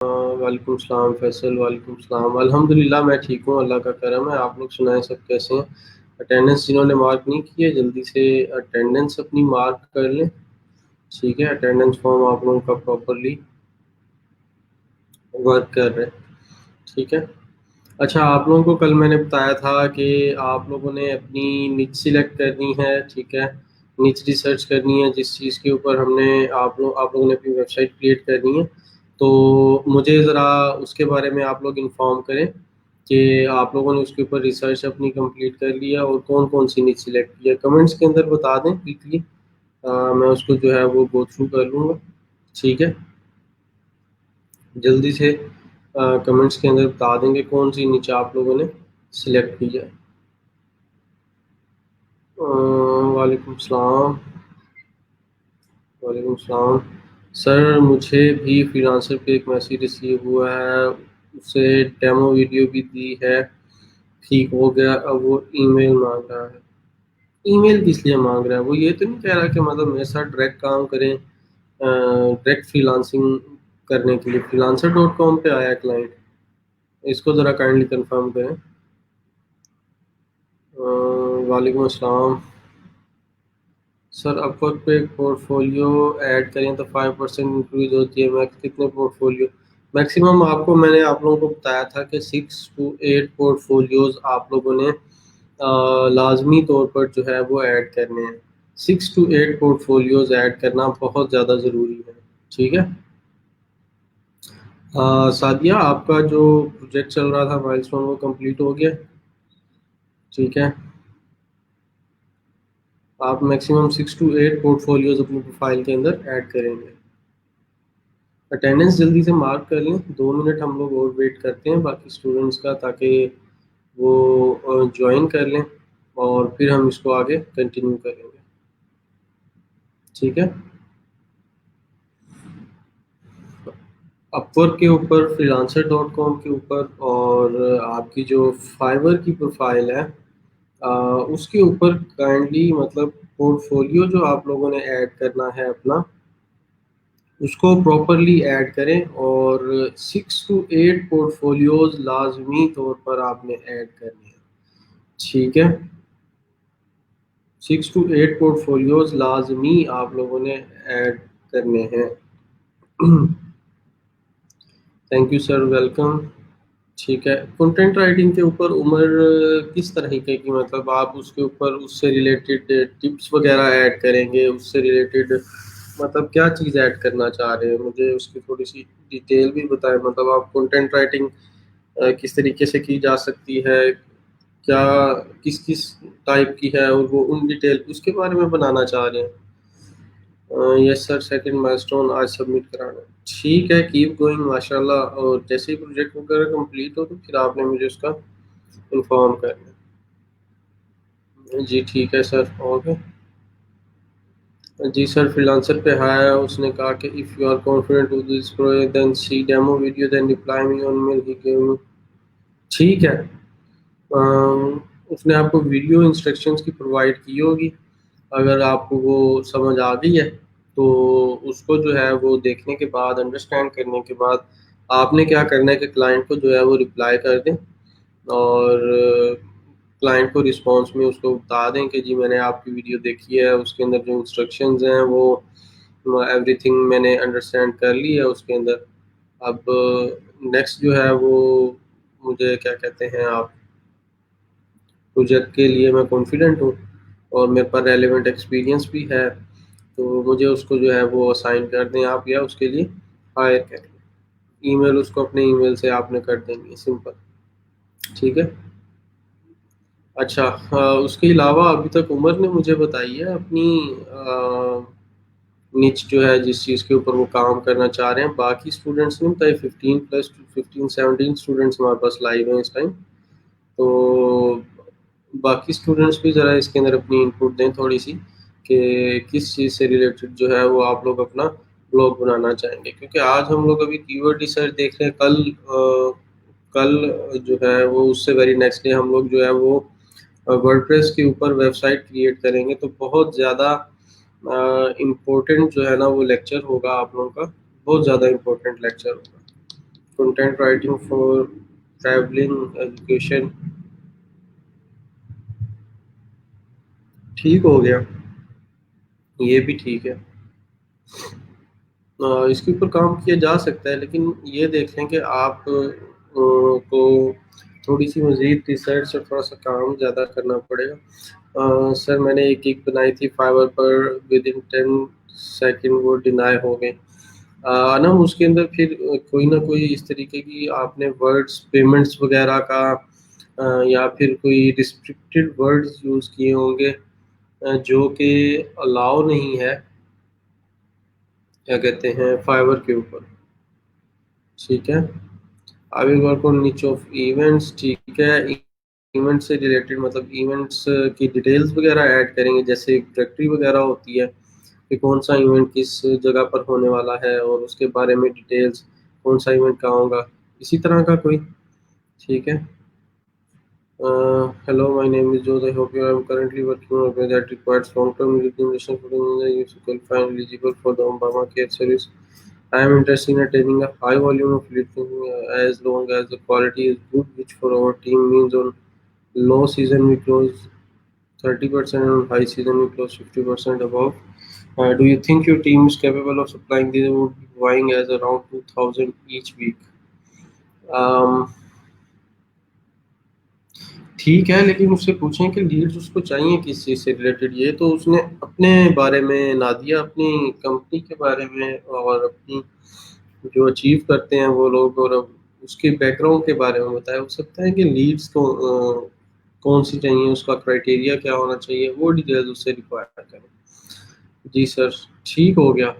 वालेकुम सलाम फैसल। वालेकुम सलाम। अल्हम्दुलिल्लाह मैं ठीक हूँ, अल्लाह का करम है। आप लोग सुनाएं, सब कैसे हैं? अटेंडेंस जिन्होंने मार्क नहीं की है जल्दी से अटेंडेंस अपनी मार्क कर लें। ठीक है, अटेंडेंस फॉर्म आप लोगों का प्रॉपरली वर्क कर रहे हैं। ठीक है। अच्छा, आप लोगों को कल मैंने बताया था कि आप लोगों ने अपनी निच सिलेक्ट करनी है। ठीक है, निच रिसर्च करनी है जिस चीज़ के ऊपर हमने आप लोगों ने अपनी वेबसाइट क्रिएट करनी है। तो मुझे ज़रा उसके बारे में आप लोग इन्फॉर्म करें कि आप लोगों ने उसके ऊपर रिसर्च अपनी कंप्लीट कर लिया और कौन कौन सी निच सिलेक्ट की है। कमेंट्स के अंदर बता दें क्विकली, मैं उसको जो है वो गो थ्रू कर लूँगा। ठीक है, जल्दी से कमेंट्स के अंदर बता देंगे कौन सी नीचे आप लोगों ने सिलेक्ट की है। वालेकुम सलाम। वालेकुम सलाम। सर मुझे भी फ्रीलांसर पे एक मैसेज रिसीव हुआ है, उसे डेमो वीडियो भी दी है, ठीक हो गया। अब वो ईमेल मांग रहा है। ईमेल किस लिए मांग रहा है? वो ये तो नहीं कह रहा कि मतलब मेरे साथ डायरेक्ट काम करें, डायरेक्ट फ्रीलांसिंग करने के लिए freelancer.com पे आया क्लाइंट? इसको ज़रा काइंडली कंफर्म करें। वालेकुम अस्सलाम। सर अपवर्क पे पोर्टफोलियो ऐड करें तो 5% इंक्रीज होती है, मैक्स कितने पोर्टफोलियो? मैक्सिमम आपको मैंने आप लोगों को बताया था कि 6 to 8 पोर्टफोलियोज आप लोगों ने लाजमी तौर पर जो है वो ऐड करने हैं। 6 to 8 पोर्टफोलियोज ऐड करना बहुत ज़्यादा ज़रूरी है। ठीक है। सादिया, आपका जो प्रोजेक्ट चल रहा था माइलस्टोन, वो कंप्लीट हो गया? ठीक है, आप मैक्सिमम 6 to 8 पोर्टफोलियोज अपनी प्रोफाइल के अंदर ऐड करेंगे। अटेंडेंस जल्दी से मार्क कर लें, 2 मिनट हम लोग और वेट करते हैं बाकी स्टूडेंट्स का, ताकि वो ज्वाइन कर लें और फिर हम इसको आगे कंटिन्यू करेंगे। ठीक है। अपवर्क के ऊपर, freelancer.com के ऊपर और आपकी जो फाइवर की प्रोफाइल है उसके ऊपर काइंडली मतलब पोर्टफोलियो जो आप लोगों ने ऐड करना है अपना, उसको प्रॉपरली ऐड करें। और 6 to 8 पोर्टफोलियोज लाजमी तौर पर आपने ऐड करने हैं। ठीक है, 6 to 8 पोर्टफोलियोज लाजमी आप लोगों ने ऐड करने हैं। Thank you sir, welcome. ठीक है, कंटेंट राइटिंग के ऊपर उम्र किस तरीके की, मतलब आप उसके ऊपर उससे रिलेटेड टिप्स वगैरह ऐड करेंगे, उससे रिलेटेड मतलब क्या चीज़ ऐड करना चाह रहे हैं? मुझे उसकी थोड़ी सी डिटेल भी बताएं। मतलब आप कंटेंट राइटिंग किस तरीके से की जा सकती है, क्या किस किस टाइप की है, और वो उन डिटेल उसके बारे में बनाना चाह रहे हैं। यस सर, सेकंड माइलस्टोन आज सबमिट कराना है। ठीक है, कीप गोइंग माशाल्लाह। और जैसे ही प्रोजेक्ट वगैरह कंप्लीट हो तो फिर आपने मुझे उसका इन्फॉर्म करना है। जी ठीक है सर, ओके। जी सर, फ्रीलांसर पे आया, उसने कहा कि if you are confident to this project then see demo video then reply me on mail he give me. ठीक है। उसने आपको वीडियो इंस्ट्रक्शंस की प्रोवाइड की होगी, अगर आपको वो समझ आ गई है तो उसको जो है वो देखने के बाद, अंडरस्टैंड करने के बाद आपने क्या करना है कि क्लाइंट को जो है वो रिप्लाई कर दें और क्लाइंट को रिस्पॉन्स में उसको बता दें कि जी मैंने आपकी वीडियो देखी है, उसके अंदर जो इंस्ट्रक्शंस हैं वो एवरीथिंग मैंने अंडरस्टैंड कर ली है उसके अंदर। अब नेक्स्ट जो है वो मुझे क्या कहते हैं, आप प्रोजेक्ट के लिए मैं कॉन्फिडेंट हूँ और मेरे पास रेलेवेंट एक्सपीरियंस भी है, तो मुझे उसको जो है वो असाइन कर दें आप, या उसके लिए हायर कर लें। ईमेल उसको अपने ईमेल से आपने कर देंगे, सिंपल। ठीक है। अच्छा, उसके अलावा अभी तक उमर ने मुझे बताई है अपनी निच जो है जिस चीज़ के ऊपर वो काम करना चाह रहे हैं। बाकी स्टूडेंट्स ने बताई 15 स्टूडेंट्स हमारे पास लाइव हैं इस टाइम। तो बाकी स्टूडेंट्स भी ज़रा इसके अंदर अपनी इनपुट दें थोड़ी सी, कि किस चीज़ से रिलेटेड जो है वो आप लोग अपना ब्लॉग बनाना चाहेंगे। क्योंकि आज हम लोग अभी कीवर्ड रिसर्च देख रहे हैं, कल जो है वो उससे वेरी नेक्स्ट डे हम लोग जो है वो वर्डप्रेस के ऊपर वेबसाइट क्रिएट करेंगे। तो बहुत ज़्यादा इम्पोर्टेंट जो है ना वो लेक्चर होगा आप लोगों का, बहुत ज़्यादा इम्पोर्टेंट लेक्चर होगा। Content writing for travelling education, ठीक हो गया, ये भी ठीक है। इसके ऊपर काम किया जा सकता है, लेकिन ये देख लें कि आप को थोड़ी सी मज़ीद रिसर्च और थोड़ा सा काम ज़्यादा करना पड़ेगा। सर मैंने एक गिग बनाई थी फाइवर पर, विद इन 10 सेकंड वो डिनाई हो गई। ना उसके अंदर फिर कोई ना कोई इस तरीके की आपने वर्ड्स पेमेंट्स वगैरह का या फिर कोई रिस्ट्रिक्टेड वर्ड्स यूज़ किए होंगे जो कि अलाउ नहीं है, क्या कहते हैं, फाइवर के ऊपर। ठीक है, आई विल वर्क ऑन निच ऑफ इवेंट्स। ठीक है, इवेंट से रिलेटेड मतलब इवेंट्स की डिटेल्स वगैरह ऐड करेंगे, जैसे डायरेक्टरी वगैरह होती है कि कौन सा इवेंट किस जगह पर होने वाला है और उसके बारे में डिटेल्स, कौन सा इवेंट कहाँ होगा, इसी तरह का कोई। ठीक है। Hello, my name is Jose. I hope you are currently working on a project that requires long-term remuneration for the user to qualify and eligible for the Obamacare service. I am interested in attaining a high volume of leads as long as the quality is good, which for our team means on low season we close 30% and on high season we close 50% above. Do you think your team is capable of supplying these? Would be buying as around 2,000 each week. Um, ठीक है, लेकिन उससे पूछें कि Leeds उसको चाहिए किस चीज़ से रिलेटेड। ये तो उसने अपने बारे में ना दिया, अपनी कंपनी के बारे में और अपनी जो अचीव करते हैं वो लोग, और अब उसके बैकग्राउंड के बारे में बताया। हो सकता है कि लीड्स को कौन सी चाहिए, उसका क्राइटेरिया क्या होना चाहिए, वो डिटेल्स उससे रिक्वायर करें। जी सर, ठीक हो गया।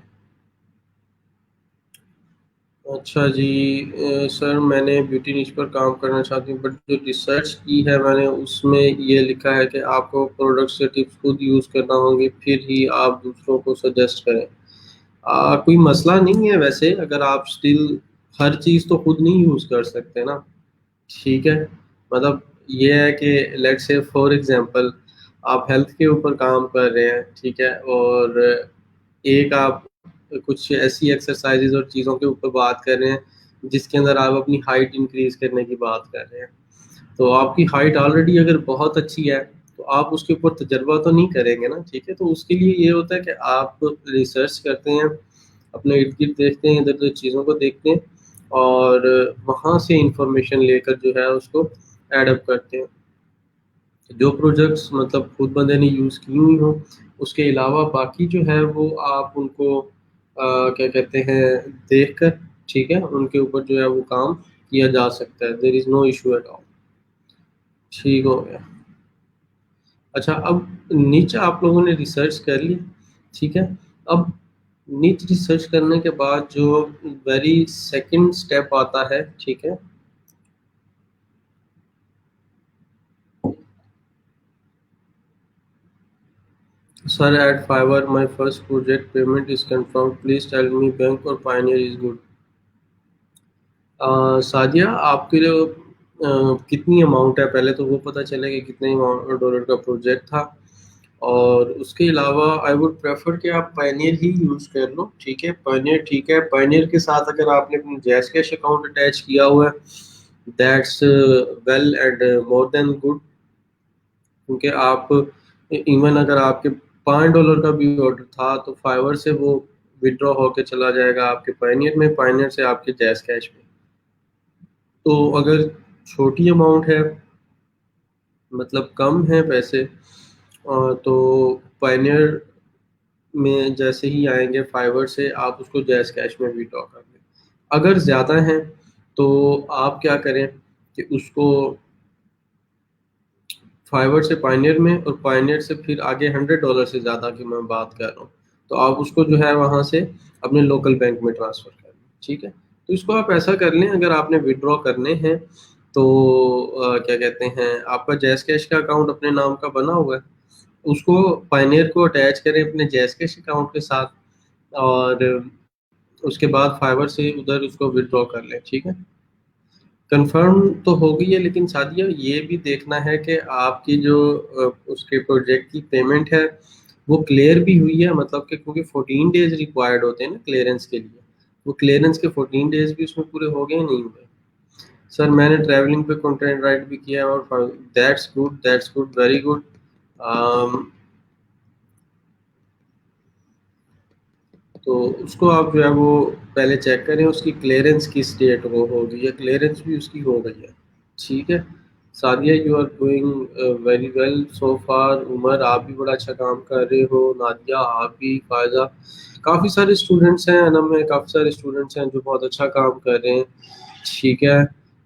अच्छा जी, सर मैंने ब्यूटी निश पर काम करना चाहती हूँ, बट जो रिसर्च की है मैंने उसमें ये लिखा है कि आपको प्रोडक्ट्स के टिप्स खुद यूज़ करना होंगे, फिर ही आप दूसरों को सजेस्ट करें। कोई मसला नहीं है वैसे, अगर आप स्टिल हर चीज़ तो खुद नहीं यूज़ कर सकते ना। ठीक है, मतलब ये है कि लेट्स से फॉर एग्जांपल आप हेल्थ के ऊपर काम कर रहे हैं, ठीक है, और एक आप कुछ ऐसी एक्सरसाइजेज और चीज़ों के ऊपर बात कर रहे हैं जिसके अंदर आप अपनी हाइट इंक्रीज करने की बात कर रहे हैं। तो आपकी हाइट ऑलरेडी अगर बहुत अच्छी है तो आप उसके ऊपर तजर्बा तो नहीं करेंगे ना। ठीक है, तो उसके लिए ये होता है कि आप रिसर्च करते हैं, अपने इर्द गिर्द देखते हैं, इधर उधर चीज़ों को देखते हैं और वहाँ से इंफॉर्मेशन लेकर जो है उसको एडअप करते हैं। जो प्रोजेक्ट्स मतलब खुद बंदे ने यूज़ की हुई हो, उसके अलावा बाकी जो है वो आप उनको क्या कहते हैं देख कर, ठीक है, उनके ऊपर जो है वो काम किया जा सकता है। There is no issue at all. ठीक हो गया। अच्छा, अब नीचे आप लोगों ने रिसर्च कर ली, ठीक है। अब नीच रिसर्च करने के बाद जो वेरी सेकंड स्टेप आता है, ठीक है। Sir at Fiverr my first project payment is confirm, please tell me bank और पायनियर इज गुड। सादिया, आपके लिए कितनी अमाउंट है, पहले तो वो पता चले कि कितने डॉलर का प्रोजेक्ट था, और उसके अलावा आई वुड प्रेफर कि आप पायनियर ही यूज़ कर लो। ठीक है, पायनियर ठीक है। पायनियर के साथ अगर आपने अपनी जैस कैश अकाउंट अटैच किया हुआ है, that's well and more than good, क्योंकि आप इवन अगर आपके $5 का भी ऑर्डर था तो फाइवर से वो विड्रॉ होके चला जाएगा आपके पायनियर में, पायनियर से आपके जैस कैश में। तो अगर छोटी अमाउंट है, मतलब कम है पैसे, तो पायनियर में जैसे ही आएंगे फाइवर से आप उसको जैस कैश में विड्रॉ कर लें। अगर ज़्यादा है तो आप क्या करें कि उसको फाइवर से पायनियर में और पायनियर से फिर आगे $100 से ज़्यादा की मैं बात कर रहा हूँ, तो आप उसको जो है वहाँ से अपने लोकल बैंक में ट्रांसफ़र कर लें। ठीक है, तो इसको आप ऐसा कर लें, अगर आपने विड्रॉ करने हैं तो क्या कहते हैं, आपका जैस कैश का अकाउंट अपने नाम का बना हुआ है, उसको पायनियर को अटैच करें अपने जैस कैश अकाउंट के साथ, और उसके बाद फाइवर से उधर उसको विड्रॉ कर लें। ठीक है, कंफर्म तो हो गई है, लेकिन सादिया ये भी देखना है कि आपकी जो उसके प्रोजेक्ट की पेमेंट है वो क्लियर भी हुई है, मतलब कि क्योंकि 14 डेज रिक्वायर्ड होते हैं ना क्लियरेंस के लिए, वो क्लियरेंस के 14 डेज भी उसमें पूरे हो गए नहीं हुए? सर मैंने ट्रैवलिंग पे कंटेंट राइट भी किया है और दैट्स गुड, वेरी गुड। तो उसको आप जो है वो पहले चेक करें, उसकी क्लियरेंस किस डेट को होगी, या क्लियरेंस भी उसकी हो गई है, ठीक है। Sadia, you are doing very well so far. Umar, आप भी बड़ा अच्छा काम कर रहे हो। नादिया, आप भी। फायजा, काफ़ी सारे स्टूडेंट्स हैं अनम में, काफ़ी सारे स्टूडेंट्स हैं जो बहुत अच्छा काम कर रहे हैं, ठीक है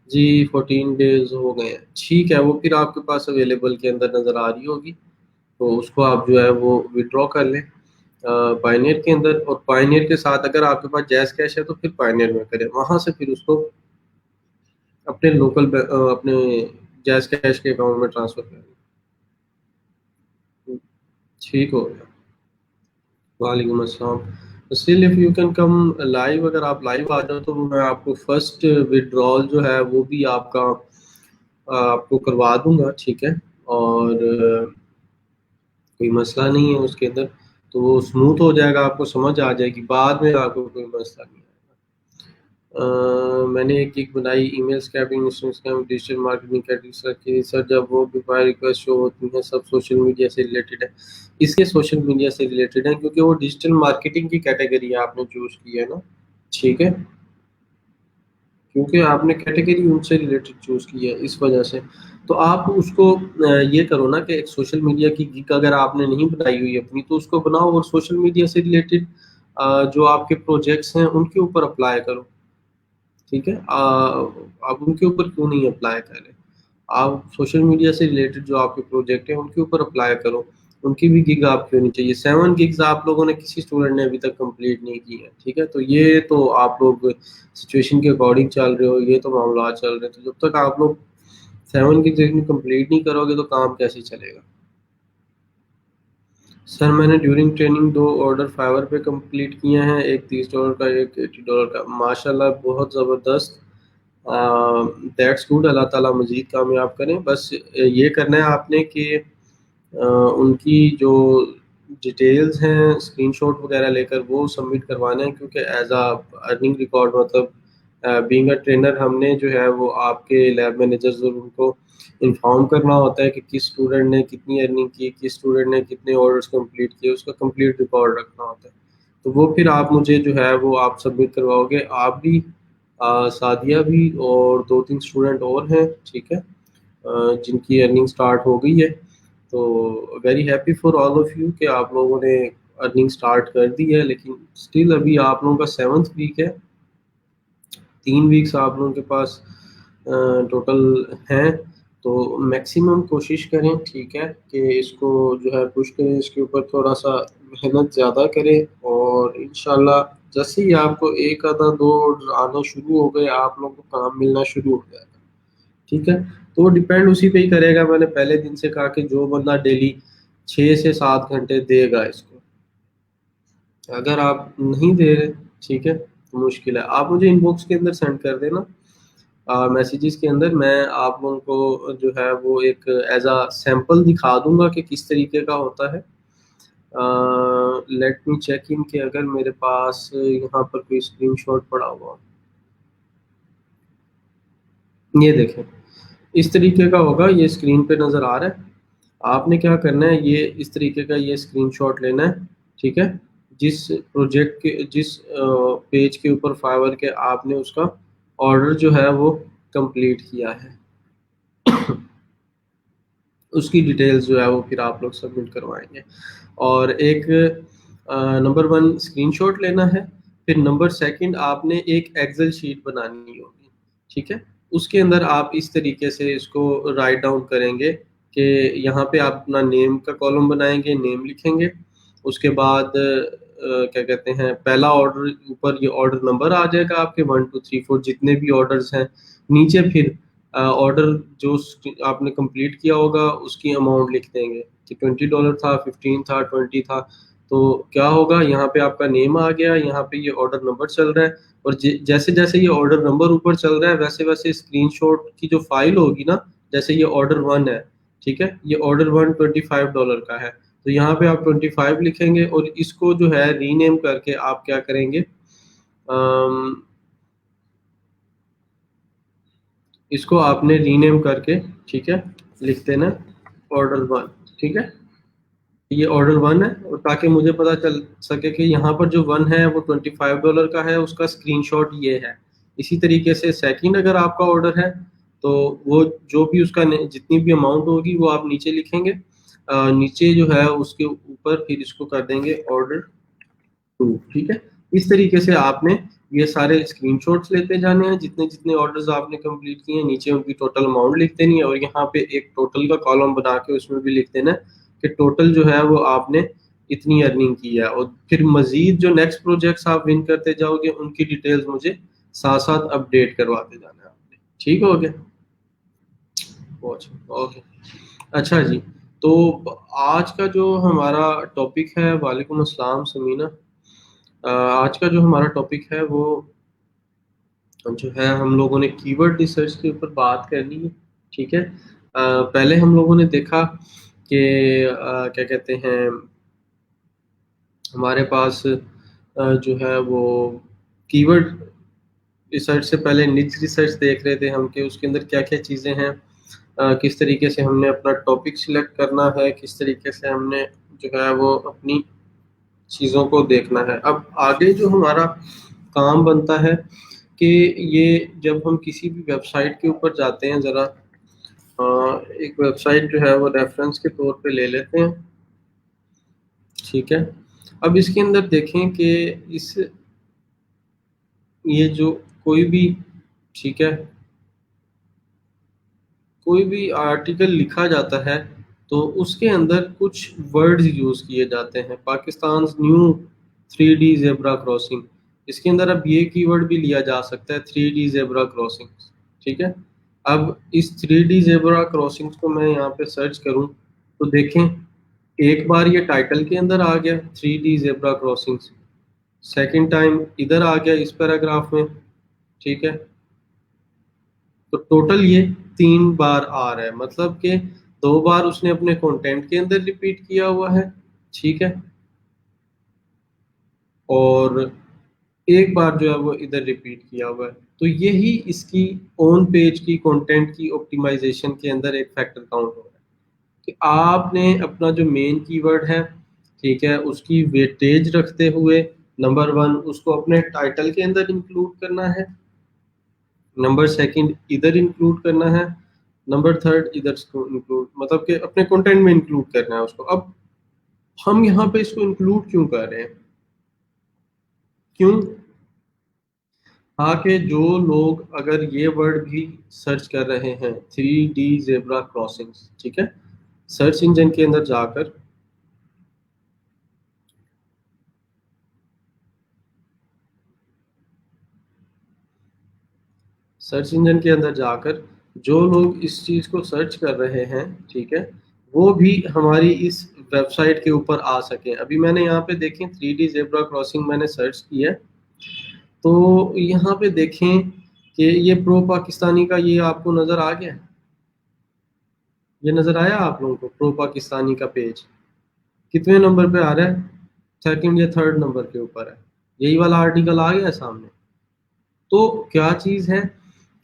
जी। 14 डेज हो गए हैं, ठीक है। वो फिर आपके पास अवेलेबल के अंदर नज़र आ रही होगी, तो उसको आप जो है वो विड्रॉ कर लें पायनियर के अंदर। और पायनियर के साथ अगर आपके पास जैज़ कैश है तो फिर पायनियर में करें, वहाँ से फिर उसको अपने अपने जैज़ कैश के अकाउंट में ट्रांसफ़र करें। ठीक हो गया। वालेकुम अस्सलाम। Still if you can come live, अगर आप लाइव आ जाओ तो मैं आपको फर्स्ट विड्रॉल जो है वो भी आपको करवा दूँगा, ठीक है। और कोई मसला नहीं है उसके अंदर, तो वो स्मूथ हो जाएगा, आपको समझ आ जाएगी, बाद में आपको कोई मसला नहीं आएगा। मैंने एक गिग बनाई, email scaping, scam, digital marketing category की। सर जब वो प्रोफाइल रिक्वेस्ट शो होती हैं सब सोशल मीडिया से रिलेटेड है? इसके सोशल मीडिया से रिलेटेड है क्योंकि वो डिजिटल मार्केटिंग की कैटेगरी है, आपने चूज़ की है ना, ठीक है। क्योंकि आपने कैटेगरी उनसे रिलेटेड चूज़ की है, इस वजह से। तो आप उसको ये करो ना कि एक सोशल मीडिया की गिग अगर आपने नहीं बनाई हुई अपनी, तो उसको बनाओ और सोशल मीडिया से रिलेटेड जो आपके प्रोजेक्ट्स हैं उनके ऊपर अप्लाई करो, ठीक है। आप उनके ऊपर क्यों नहीं अप्लाई कर रहे? आप सोशल मीडिया से रिलेटेड जो आपके प्रोजेक्ट हैं उनके ऊपर अप्लाई करो, उनकी भी गिग आपकी होनी चाहिए। 7 गिग्स आप लोगों ने किसी स्टूडेंट ने अभी तक कंप्लीट नहीं की है, ठीक है। तो ये तो आप लोग सिचुएशन के अकॉर्डिंग चल रहे हो, ये तो मामला चल रहे हैं, तो जब तक आप लोग 7 गिग्स कंप्लीट नहीं करोगे तो काम कैसे चलेगा? सर मैंने ड्यूरिंग ट्रेनिंग 2 ऑर्डर फाइवर पे कंप्लीट किए हैं, एक $30 का, एक $80 का। माशाल्लाह, बहुत ज़बरदस्त। That's good. अल्लाह ताला मज़ीद कामयाब करें। बस ये करना है आपने कि उनकी जो डिटेल्स हैं स्क्रीनशॉट वगैरह लेकर वो सबमिट करवाना है, क्योंकि एज़ अ अर्निंग रिकॉर्ड, मतलब बीइंग अ ट्रेनर हमने जो है वो आपके लैब मैनेजर्स और उनको इन्फॉर्म करना होता है कि किस स्टूडेंट ने कितनी अर्निंग की, किस स्टूडेंट ने कितने ऑर्डर्स कंप्लीट किए, उसका कंप्लीट रिकॉर्ड रखना होता है। तो वो फिर आप मुझे जो है वो आप सबमिट करवाओगे, आप भी, सादिया भी, और 2-3 स्टूडेंट और हैं, ठीक है, जिनकी अर्निंग स्टार्ट हो गई है। तो very happy for all of you कि आप लोगों ने अर्निंग स्टार्ट कर दी है, लेकिन स्टिल अभी आप लोगों का 7th वीक है, 3 वीक्स आप लोगों के पास टोटल हैं। तो मैक्सिमम कोशिश करें, ठीक है, कि इसको जो है पुश करें, इसके ऊपर थोड़ा-सा मेहनत ज़्यादा करें, और इंशाल्लाह जैसे ही आपको 1 आधा 2 आने शुरू हो गए, आप लोगों को काम मिलना शुरू हो जाएगा, ठीक है। तो वो डिपेंड उसी पे ही करेगा, मैंने पहले दिन से कहा कि जो बंदा डेली 6 से 7 घंटे देगा इसको, अगर आप नहीं दे रहे, ठीक है, तो मुश्किल है। आप मुझे इनबॉक्स के अंदर सेंड कर देना, मैसेजेस के अंदर। मैं आप लोगों को जो है वो एक एज अ सैंपल दिखा दूंगा कि किस तरीके का होता है। लेट मी चेक इन कि अगर मेरे पास यहाँ पर कोई स्क्रीनशॉट पड़ा हुआ, ये देखें, इस तरीके का होगा, ये स्क्रीन पे नज़र आ रहा है। आपने क्या करना है, ये इस तरीके का ये स्क्रीनशॉट लेना है, ठीक है। जिस प्रोजेक्ट के जिस पेज के ऊपर फाइवर के आपने उसका ऑर्डर जो है वो कंप्लीट किया है, उसकी डिटेल्स जो है वो फिर आप लोग सबमिट करवाएंगे। और एक नंबर 1 स्क्रीनशॉट लेना है, फिर नंबर 2 आपने एक एक्सेल शीट बनानी होगी, ठीक है। उसके अंदर आप इस तरीके से इसको राइट डाउन करेंगे कि यहाँ पे आप अपना नेम का कॉलम बनाएंगे, नेम लिखेंगे। उसके बाद क्या कहते हैं, पहला ऑर्डर, ऊपर ये ऑर्डर नंबर आ जाएगा आपके 1 2 3 4 जितने भी ऑर्डर्स हैं। नीचे फिर ऑर्डर जो आपने कंप्लीट किया होगा उसकी अमाउंट लिख देंगे कि $20 था, 15 था, 20 था। तो क्या होगा, यहाँ पे आपका नेम आ गया, यहाँ पे ये ऑर्डर नंबर चल रहा है, और जैसे जैसे ये ऑर्डर नंबर ऊपर चल रहा है वैसे वैसे स्क्रीनशॉट की जो फाइल होगी ना, जैसे ये ऑर्डर 1 है, ठीक है, ये ऑर्डर 1 $25 का है, तो यहाँ पे आप 25 लिखेंगे, और इसको जो है रीनेम करके आप क्या करेंगे, अम, इसको आपने रीनेम करके, ठीक है, लिख देना ऑर्डर 1, ठीक है। ये ऑर्डर 1 है, और ताकि मुझे पता चल सके कि यहाँ पर जो 1 है वो $25 का है, उसका स्क्रीनशॉट ये है। इसी तरीके से सेकंड अगर आपका ऑर्डर है तो वो जो भी उसका जितनी भी अमाउंट होगी वो आप नीचे लिखेंगे, नीचे जो है उसके ऊपर फिर इसको कर देंगे ऑर्डर 2, ठीक है। इस तरीके से आपने ये सारे स्क्रीनशॉट्स लेते जाने हैं, जितने जितने ऑर्डर्स आपने कंप्लीट किए हैं, नीचे उनकी टोटल अमाउंट लिख देनी है, और यहाँ पे एक टोटल का कॉलम बना के उसमें भी लिख देना है कि टोटल जो है वो आपने इतनी अर्निंग की है। और फिर मजीद जो नेक्स्ट प्रोजेक्ट्स आप विन करते जाओगे उनकी डिटेल्स मुझे साथ साथ अपडेट करवाते जाना है आपने। ठीक हो गया? ओके, अच्छा जी। तो आज का जो हमारा टॉपिक है, वालेकुम अस्सलाम समीना। आज का जो हमारा टॉपिक है वो जो है, हम लोगों ने कीवर्ड रिसर्च के ऊपर बात करनी है, ठीक है। पहले हम लोगों ने देखा कि क्या कहते हैं, हमारे पास जो है वो कीवर्ड रिसर्च से पहले निच रिसर्च देख रहे थे हम कि उसके अंदर क्या क्या चीज़ें हैं, किस तरीके से हमने अपना टॉपिक सिलेक्ट करना है, किस तरीके से हमने जो है वो अपनी चीज़ों को देखना है। अब आगे जो हमारा काम बनता है कि ये जब हम किसी भी वेबसाइट के ऊपर जाते हैं, ज़रा एक वेबसाइट जो है वो रेफरेंस के तौर पे ले लेते हैं, ठीक है। अब इसके अंदर देखें कि इस ये जो कोई भी, ठीक है, कोई भी आर्टिकल लिखा जाता है तो उसके अंदर कुछ वर्ड्स यूज़ किए जाते हैं। Pakistan new 3D zebra crossing, इसके अंदर अब ये कीवर्ड भी लिया जा सकता है, 3D ज़ेब्रा क्रॉसिंग, ठीक है। अब इस 3D ज़ेब्रा क्रॉसिंग्स को मैं यहाँ पे सर्च करूँ तो देखें, एक बार ये टाइटल के अंदर आ गया 3D zebra crossings, second time इधर आ गया इस पैराग्राफ में, ठीक है। तो टोटल ये 3 बार आ रहा है, मतलब कि 2 बार उसने अपने कंटेंट के अंदर रिपीट किया हुआ है, ठीक है, और एक बार जो है वो इधर रिपीट किया हुआ है। तो यही इसकी ऑन पेज की कंटेंट की ऑप्टिमाइजेशन के अंदर एक फैक्टर काउंट हो रहा है कि आपने अपना जो मेन कीवर्ड है, ठीक है, उसकी वेटेज रखते हुए नंबर 1 उसको अपने टाइटल के अंदर इंक्लूड करना है, नंबर 2 इधर इंक्लूड करना है, नंबर 3 इधर इंक्लूड, मतलब कि अपने कंटेंट में इंक्लूड करना है उसको। अब हम यहाँ पे इसको इंक्लूड क्यों कर रहे हैं? क्यों? ताकि जो लोग अगर ये वर्ड भी सर्च कर रहे हैं 3D ज़ेब्रा क्रॉसिंग्स, ठीक है, सर्च इंजन के अंदर जाकर, सर्च इंजन के अंदर जाकर जो लोग इस चीज़ को सर्च कर रहे हैं, ठीक है, वो भी हमारी इस वेबसाइट के ऊपर आ सके। अभी मैंने यहाँ पे देखें 3D ज़ेब्रा क्रॉसिंग मैंने सर्च किया है, तो यहाँ पे देखें कि ये प्रो पाकिस्तानी का ये आपको नज़र आ गया, ये नज़र आया आप लोगों को प्रो पाकिस्तानी का पेज कितने नंबर पे आ रहा है? सेकंड या थर्ड नंबर के ऊपर है, यही वाला आर्टिकल आ गया है सामने। तो क्या चीज़ है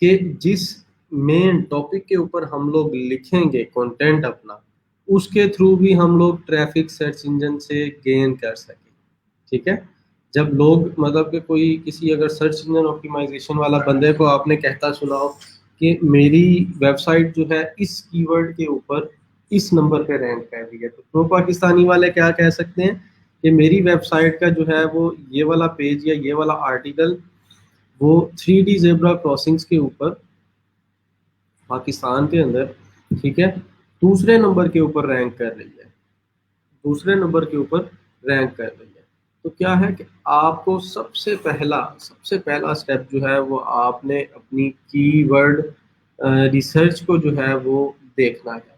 कि जिस मेन टॉपिक के ऊपर हम लोग लिखेंगे कंटेंट अपना, उसके थ्रू भी हम लोग ट्रैफिक सर्च इंजन से गेन कर सकें, ठीक है। जब लोग, मतलब कि कोई किसी अगर सर्च इंजन ऑप्टिमाइजेशन वाला बंदे को आपने कहता सुनाओ कि मेरी वेबसाइट जो है इस कीवर्ड के ऊपर इस नंबर पे रैंक कर रही है, तो प्रो पाकिस्तानी वाले क्या कह सकते हैं कि मेरी वेबसाइट का जो है वो ये वाला पेज या ये वाला आर्टिकल वो 3D ज़ेब्रा क्रॉसिंग्स के ऊपर पाकिस्तान के अंदर, ठीक है, दूसरे नंबर के ऊपर रैंक कर रही है, दूसरे नंबर के ऊपर रैंक कर रही है। तो क्या है कि आपको सबसे पहला स्टेप जो है वो आपने अपनी कीवर्ड रिसर्च को जो है वो देखना है,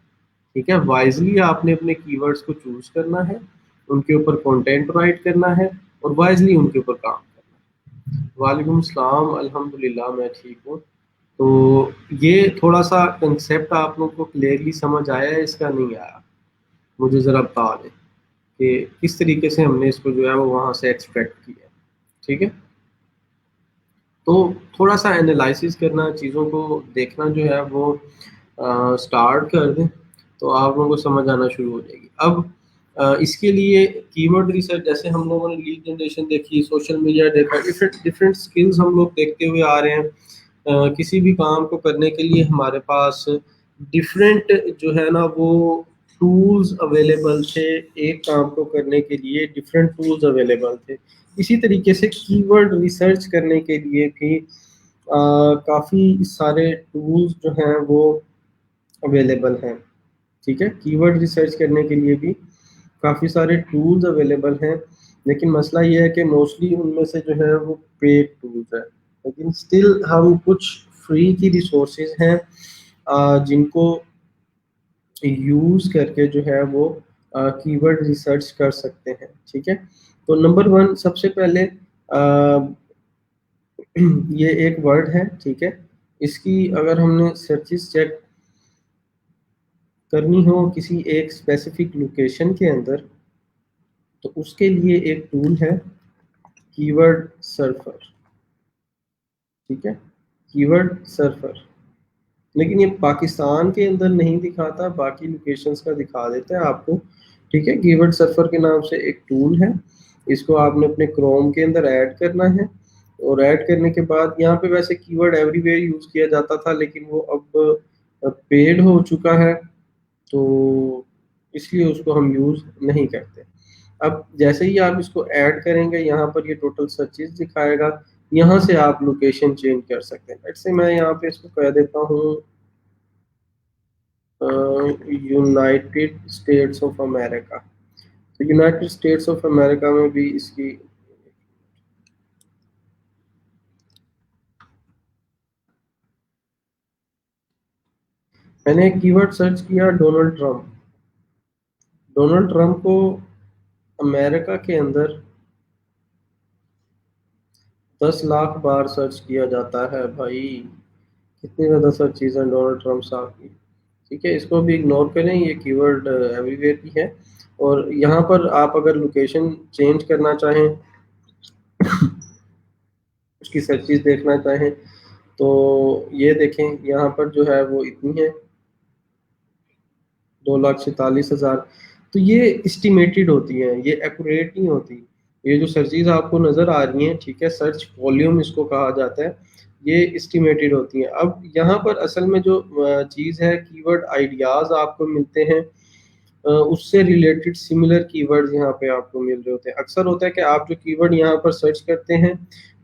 ठीक है। वाइजली आपने अपने कीवर्ड्स को चूज करना है, उनके ऊपर कंटेंट राइट करना है, और वाइजली उनके ऊपर काम करना है। वालेकुम सलाम, अल्हम्दुलिल्लाह मैं ठीक हूँ। तो ये थोड़ा सा कंसेप्ट आप लोगों को क्लियरली समझ आया है, इसका नहीं आया? मुझे ज़रा बता दें कि किस तरीके से हमने इसको जो है वो वहाँ से एक्सट्रैक्ट किया है, ठीक है। तो थोड़ा सा एनालिसिस करना, चीज़ों को देखना जो है वो स्टार्ट कर दें, तो आप लोगों को समझ आना शुरू हो जाएगी। अब इसके लिए कीवर्ड रिसर्च, जैसे हम लोगों ने लीड जनरेशन देखी, सोशल मीडिया देखा, डिफरेंट डिफरेंट स्किल्स हम लोग देखते हुए आ रहे हैं। किसी भी काम को करने के लिए हमारे पास डिफरेंट जो है ना वो टूल्स अवेलेबल थे। एक काम को करने के लिए डिफरेंट टूल्स अवेलेबल थे। इसी तरीके से कीवर्ड रिसर्च करने के लिए भी काफ़ी सारे टूल्स जो हैं वो अवेलेबल हैं। ठीक है, कीवर्ड रिसर्च करने के लिए भी काफ़ी सारे टूल्स अवेलेबल हैं, लेकिन मसला ये है कि मोस्टली उनमें से जो है वो पेड टूल्स है, लेकिन स्टिल हम कुछ फ्री की रिसोर्सेज हैं जिनको यूज़ करके जो है वो कीवर्ड रिसर्च कर सकते हैं। ठीक है, तो नंबर वन सबसे पहले ये एक वर्ड है। ठीक है, इसकी अगर हमने सर्चिस चेक करनी हो किसी एक स्पेसिफिक लोकेशन के अंदर, तो उसके लिए एक टूल है कीवर्ड सर्फर। ठीक है, कीवर्ड सर्फर, लेकिन ये पाकिस्तान के अंदर नहीं दिखाता, बाकी लोकेशंस का दिखा देता है आपको। ठीक है, कीवर्ड सर्फर के नाम से एक टूल है, इसको आपने अपने क्रोम के अंदर ऐड करना है, और ऐड करने के बाद यहाँ पे वैसे कीवर्ड एवरीवेयर यूज़ किया जाता था, लेकिन वो अब पेड हो चुका है, तो इसलिए उसको हम यूज़ नहीं करते। अब जैसे ही आप इसको ऐड करेंगे, यहाँ पर ये टोटल सर्चेस दिखाएगा, यहाँ से आप लोकेशन चेंज कर सकते हैं। लेट्स से मैं यहाँ पे इसको कह देता हूँ यूनाइटेड स्टेट्स ऑफ अमेरिका। तो यूनाइटेड स्टेट्स ऑफ अमेरिका में भी इसकी मैंने एक कीवर्ड सर्च किया, डोनाल्ड ट्रंप। डोनाल्ड ट्रंप को अमेरिका के अंदर 10 लाख बार सर्च किया जाता है भाई, कितनी ज़्यादा सर्चेज हैं डोनाल्ड ट्रंप साहब की। ठीक है, इसको भी इग्नोर करें, ये कीवर्ड एवरीवेयर की है। और यहाँ पर आप अगर लोकेशन चेंज करना चाहें, उसकी सर्चेज देखना चाहें, तो ये देखें यहाँ पर जो है वो इतनी है, 2,47,000। तो ये एस्टिमेटेड होती हैं, ये एक्यूरेट नहीं होती। ये जो सर्चेज आपको नज़र आ रही हैं, ठीक है, सर्च वॉल्यूम इसको कहा जाता है, ये एस्टिमेटेड होती हैं। अब यहाँ पर असल में जो चीज़ है, कीवर्ड आइडियाज़ आपको मिलते हैं, उससे रिलेटेड सिमिलर कीवर्ड्स यहाँ पे आपको मिल रहे होते हैं। अक्सर होता है कि आप जो कीवर्ड यहाँ पर सर्च करते हैं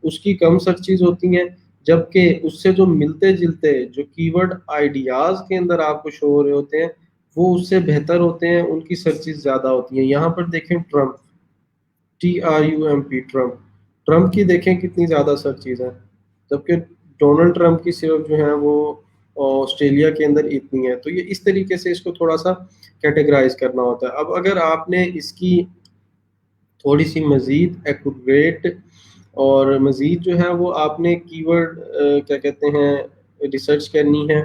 उसकी कम सर्चेज होती हैं, जबकि उससे जो मिलते जुलते जो कीवर्ड आइडियाज़ के अंदर आपको शो हो रहे होते हैं वो उससे बेहतर होते हैं, उनकी सर्चेज ज़्यादा होती हैं। यहाँ पर देखें ट्रम्प, TRUMP, ट्रम्प, ट्रम्प की देखें कितनी ज़्यादा सर्चेज हैं, जबकि डोनाल्ड ट्रम्प की सिर्फ जो है वो ऑस्ट्रेलिया के अंदर इतनी है। तो ये इस तरीके से इसको थोड़ा सा कैटेगराइज करना होता है। अब अगर आपने इसकी थोड़ी सी मज़ीद एक्यूरेट और मज़ीद जो है वो आपने कीवर्ड क्या कहते हैं रिसर्च करनी है,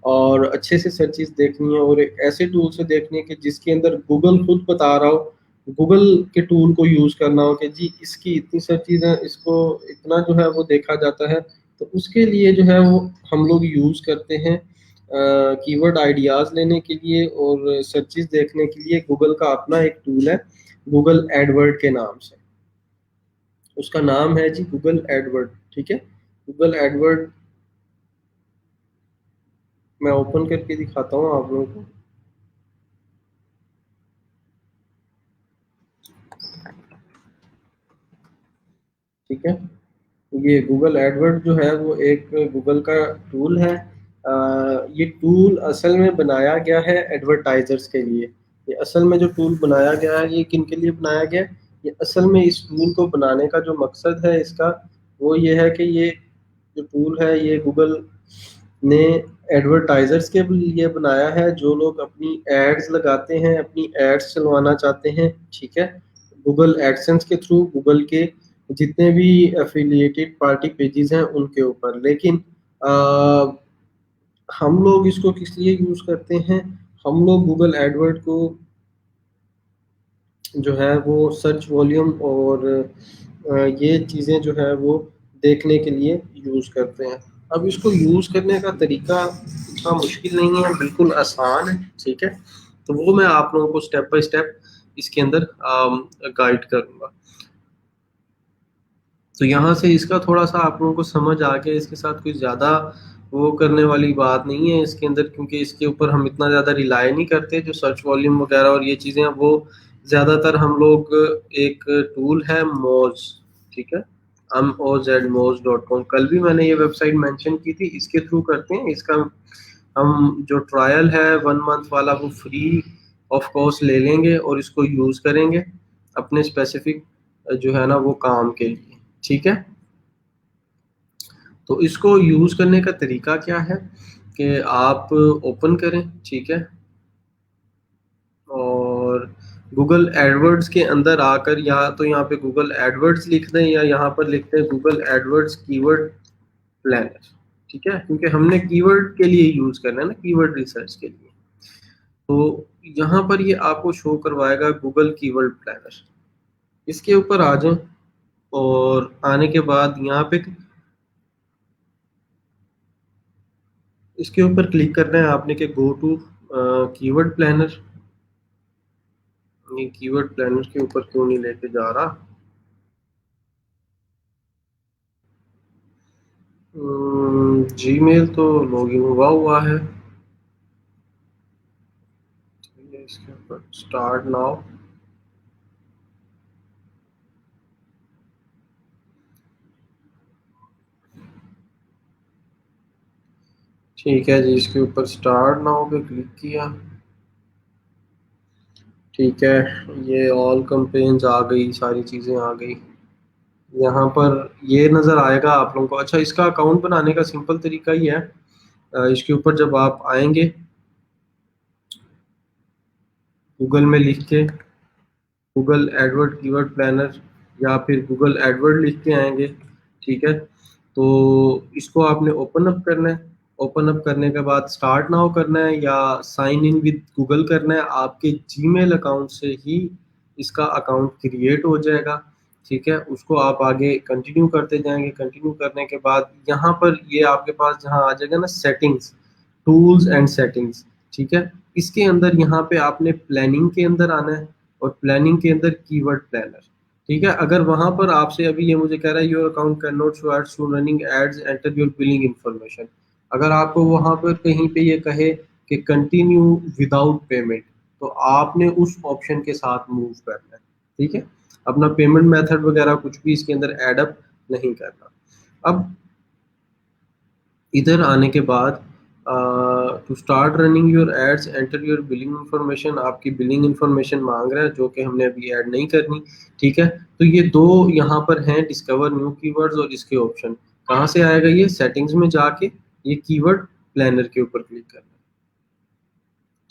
और अच्छे से सर्चेस देखनी है, और एक ऐसे टूल से देखनी है कि जिसके अंदर गूगल खुद बता रहा हो, गूगल के टूल को यूज़ करना हो कि जी इसकी इतनी सर्चेज हैं, इसको इतना जो है वो देखा जाता है, तो उसके लिए जो है वो हम लोग यूज़ करते हैं कीवर्ड आइडियाज़ लेने के लिए और सर्चेस देखने के लिए गूगल का अपना एक टूल है, गूगल एडवर्ड के नाम से। उसका नाम है जी गूगल एडवर्ड। ठीक है, गूगल एडवर्ड मैं ओपन करके दिखाता हूँ आप लोगों को। ठीक है, ये गूगल एडवर्ड जो है वो एक गूगल का टूल है। ये टूल असल में बनाया गया है एडवर्टाइजर्स के लिए। ये असल में जो टूल बनाया गया है ये किन के लिए बनाया गया है, ये असल में इस टूल को बनाने का जो मकसद है इसका वो ये है कि ये जो टूल है ये गूगल ने एडवर्टाइजर्स के लिए बनाया है, जो लोग अपनी एड्स लगाते हैं, अपनी एड्स चलवाना चाहते हैं। ठीक है, गूगल एडसेंस के थ्रू गूगल के जितने भी एफिलिएटेड पार्टी पेजेस हैं उनके ऊपर। लेकिन आ, हम लोग इसको किस लिए यूज़ करते हैं, हम लोग गूगल एडवर्ड को जो है वो सर्च वॉल्यूम और ये चीज़ें जो है वो देखने के लिए यूज़ करते हैं। अब इसको यूज़ करने का तरीका इतना मुश्किल नहीं है, बिल्कुल आसान है, ठीक है। तो वो मैं आप लोगों को स्टेप बाय स्टेप इसके अंदर गाइड करूँगा। तो यहाँ से इसका थोड़ा-सा आप लोगों को समझ आ गया, इसके साथ कुछ ज़्यादा वो करने वाली बात नहीं है इसके अंदर, क्योंकि इसके ऊपर हम इतना ज़्यादा रिलाय नहीं करते। जो सर्च वॉल्यूम वगैरह और ये चीज़ें हैं, वो ज़्यादातर हम लोग एक टूल है मोज़, ठीक है? moz.moz.com, कल भी मैंने ये वेबसाइट मेंशन की थी, इसके थ्रू करते हैं। इसका हम जो ट्रायल है 1 मंथ वाला, वो फ्री ऑफ कॉस्ट ले लेंगे और इसको यूज़ करेंगे अपने स्पेसिफिक जो है ना वो काम के लिए, ठीक है। तो इसको यूज़ करने का तरीका क्या है कि आप ओपन करें, ठीक है, और गूगल एडवर्ड्स के अंदर आकर या तो यहाँ पे गूगल एडवर्ड्स लिख दें या यहाँ पर लिखते हैं गूगल एडवर्ड्स कीवर्ड प्लानर, ठीक है, क्योंकि हमने कीवर्ड के लिए यूज़ करना है ना, कीवर्ड रिसर्च के लिए। तो यहाँ पर ये आपको शो करवाएगा गूगल कीवर्ड प्लानर। इसके ऊपर आ जाएं और आने के बाद यहाँ पे इसके ऊपर क्लिक करना है आपने कि गो टू कीवर्ड प्लानर। ये कीवर्ड प्लानर के ऊपर क्यों नहीं लेके जा रहा? जीमेल तो लॉगिन हुआ है। इसके ऊपर स्टार्ट नाउ। ठीक है जी, इसके ऊपर स्टार्ट नाउ पे क्लिक किया। ठीक है, ये ऑल कंपेन्स आ गई, सारी चीज़ें आ गई। यहाँ पर ये नज़र आएगा आप लोगों को। अच्छा, इसका अकाउंट बनाने का सिंपल तरीका ही है। इसके ऊपर जब आप आएंगे गूगल में लिख के गूगल एडवर्ड कीवर्ड प्लानर या फिर गूगल एडवर्ड लिख के आएंगे, ठीक है। तो इसको आपने ओपन अप करना है। ओपन अप करने के बाद स्टार्ट नाउ करना है या साइन इन विद गूगल करना है। आपके जीमेल अकाउंट से ही इसका अकाउंट क्रिएट हो जाएगा, ठीक है। उसको आप आगे कंटिन्यू करते जाएंगे। कंटिन्यू करने के बाद यहाँ पर ये आपके पास जहाँ आ जाएगा ना सेटिंग्स, टूल्स एंड सेटिंग्स, ठीक है। इसके अंदर यहाँ पे आपने प्लानिंग के अंदर आना है और प्लानिंग के अंदर कीवर्ड प्लानर, ठीक है। अगर वहां पर आपसे अभी ये मुझे कह रहा है your account can not show ads to running ads, enter your billing information. अगर आपको वहां पर कहीं पे ये कहे कि कंटिन्यू विदाउट पेमेंट, तो आपने उस ऑप्शन के साथ मूव करना है, ठीक है। अपना पेमेंट मेथड वगैरह कुछ भी इसके अंदर एड अप नहीं करना। अब इधर आने के बाद to start running your ads enter your billing information, आपकी बिलिंग इन्फॉर्मेशन मांग रहा है जो कि हमने अभी ऐड नहीं करनी, ठीक है। तो ये दो यहाँ पर हैं, डिस्कवर न्यू कीवर्ड्स और इसके ऑप्शन। कहाँ से आएगा? ये सेटिंग्स में जाके ये कीवर्ड प्लानर के ऊपर क्लिक करना है,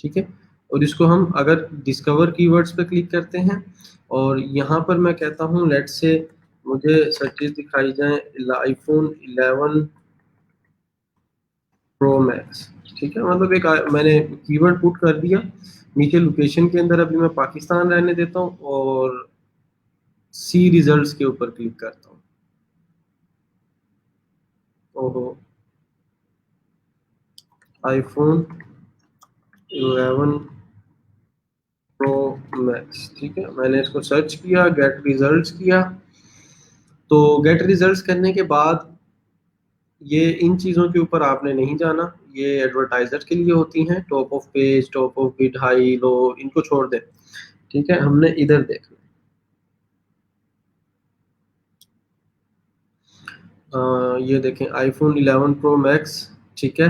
ठीक है। और इसको हम अगर डिस्कवर कीवर्ड्स पे क्लिक करते हैं और यहाँ पर मैं कहता हूँ लेट्स से मुझे सर्चेस दिखाई जाए आईफोन 11 प्रो मैक्स, ठीक है। मतलब एक मैंने कीवर्ड पुट कर दिया। नीचे लोकेशन के अंदर अभी मैं पाकिस्तान रहने देता हूँ और सी रिजल्ट्स के ऊपर क्लिक करता हूँ। ओहो, आईफोन 11 प्रो मैक्स, ठीक है। मैंने इसको सर्च किया, गेट रिजल्ट्स किया। तो गेट रिजल्ट्स करने के बाद ये इन चीज़ों के ऊपर आपने नहीं जाना, ये एडवर्टाइजर के लिए होती हैं। Top of page, top of bit, high low, इनको छोड़ दें, ठीक है। हमने इधर देखना, ये देखें आईफोन 11 प्रो मैक्स, ठीक है।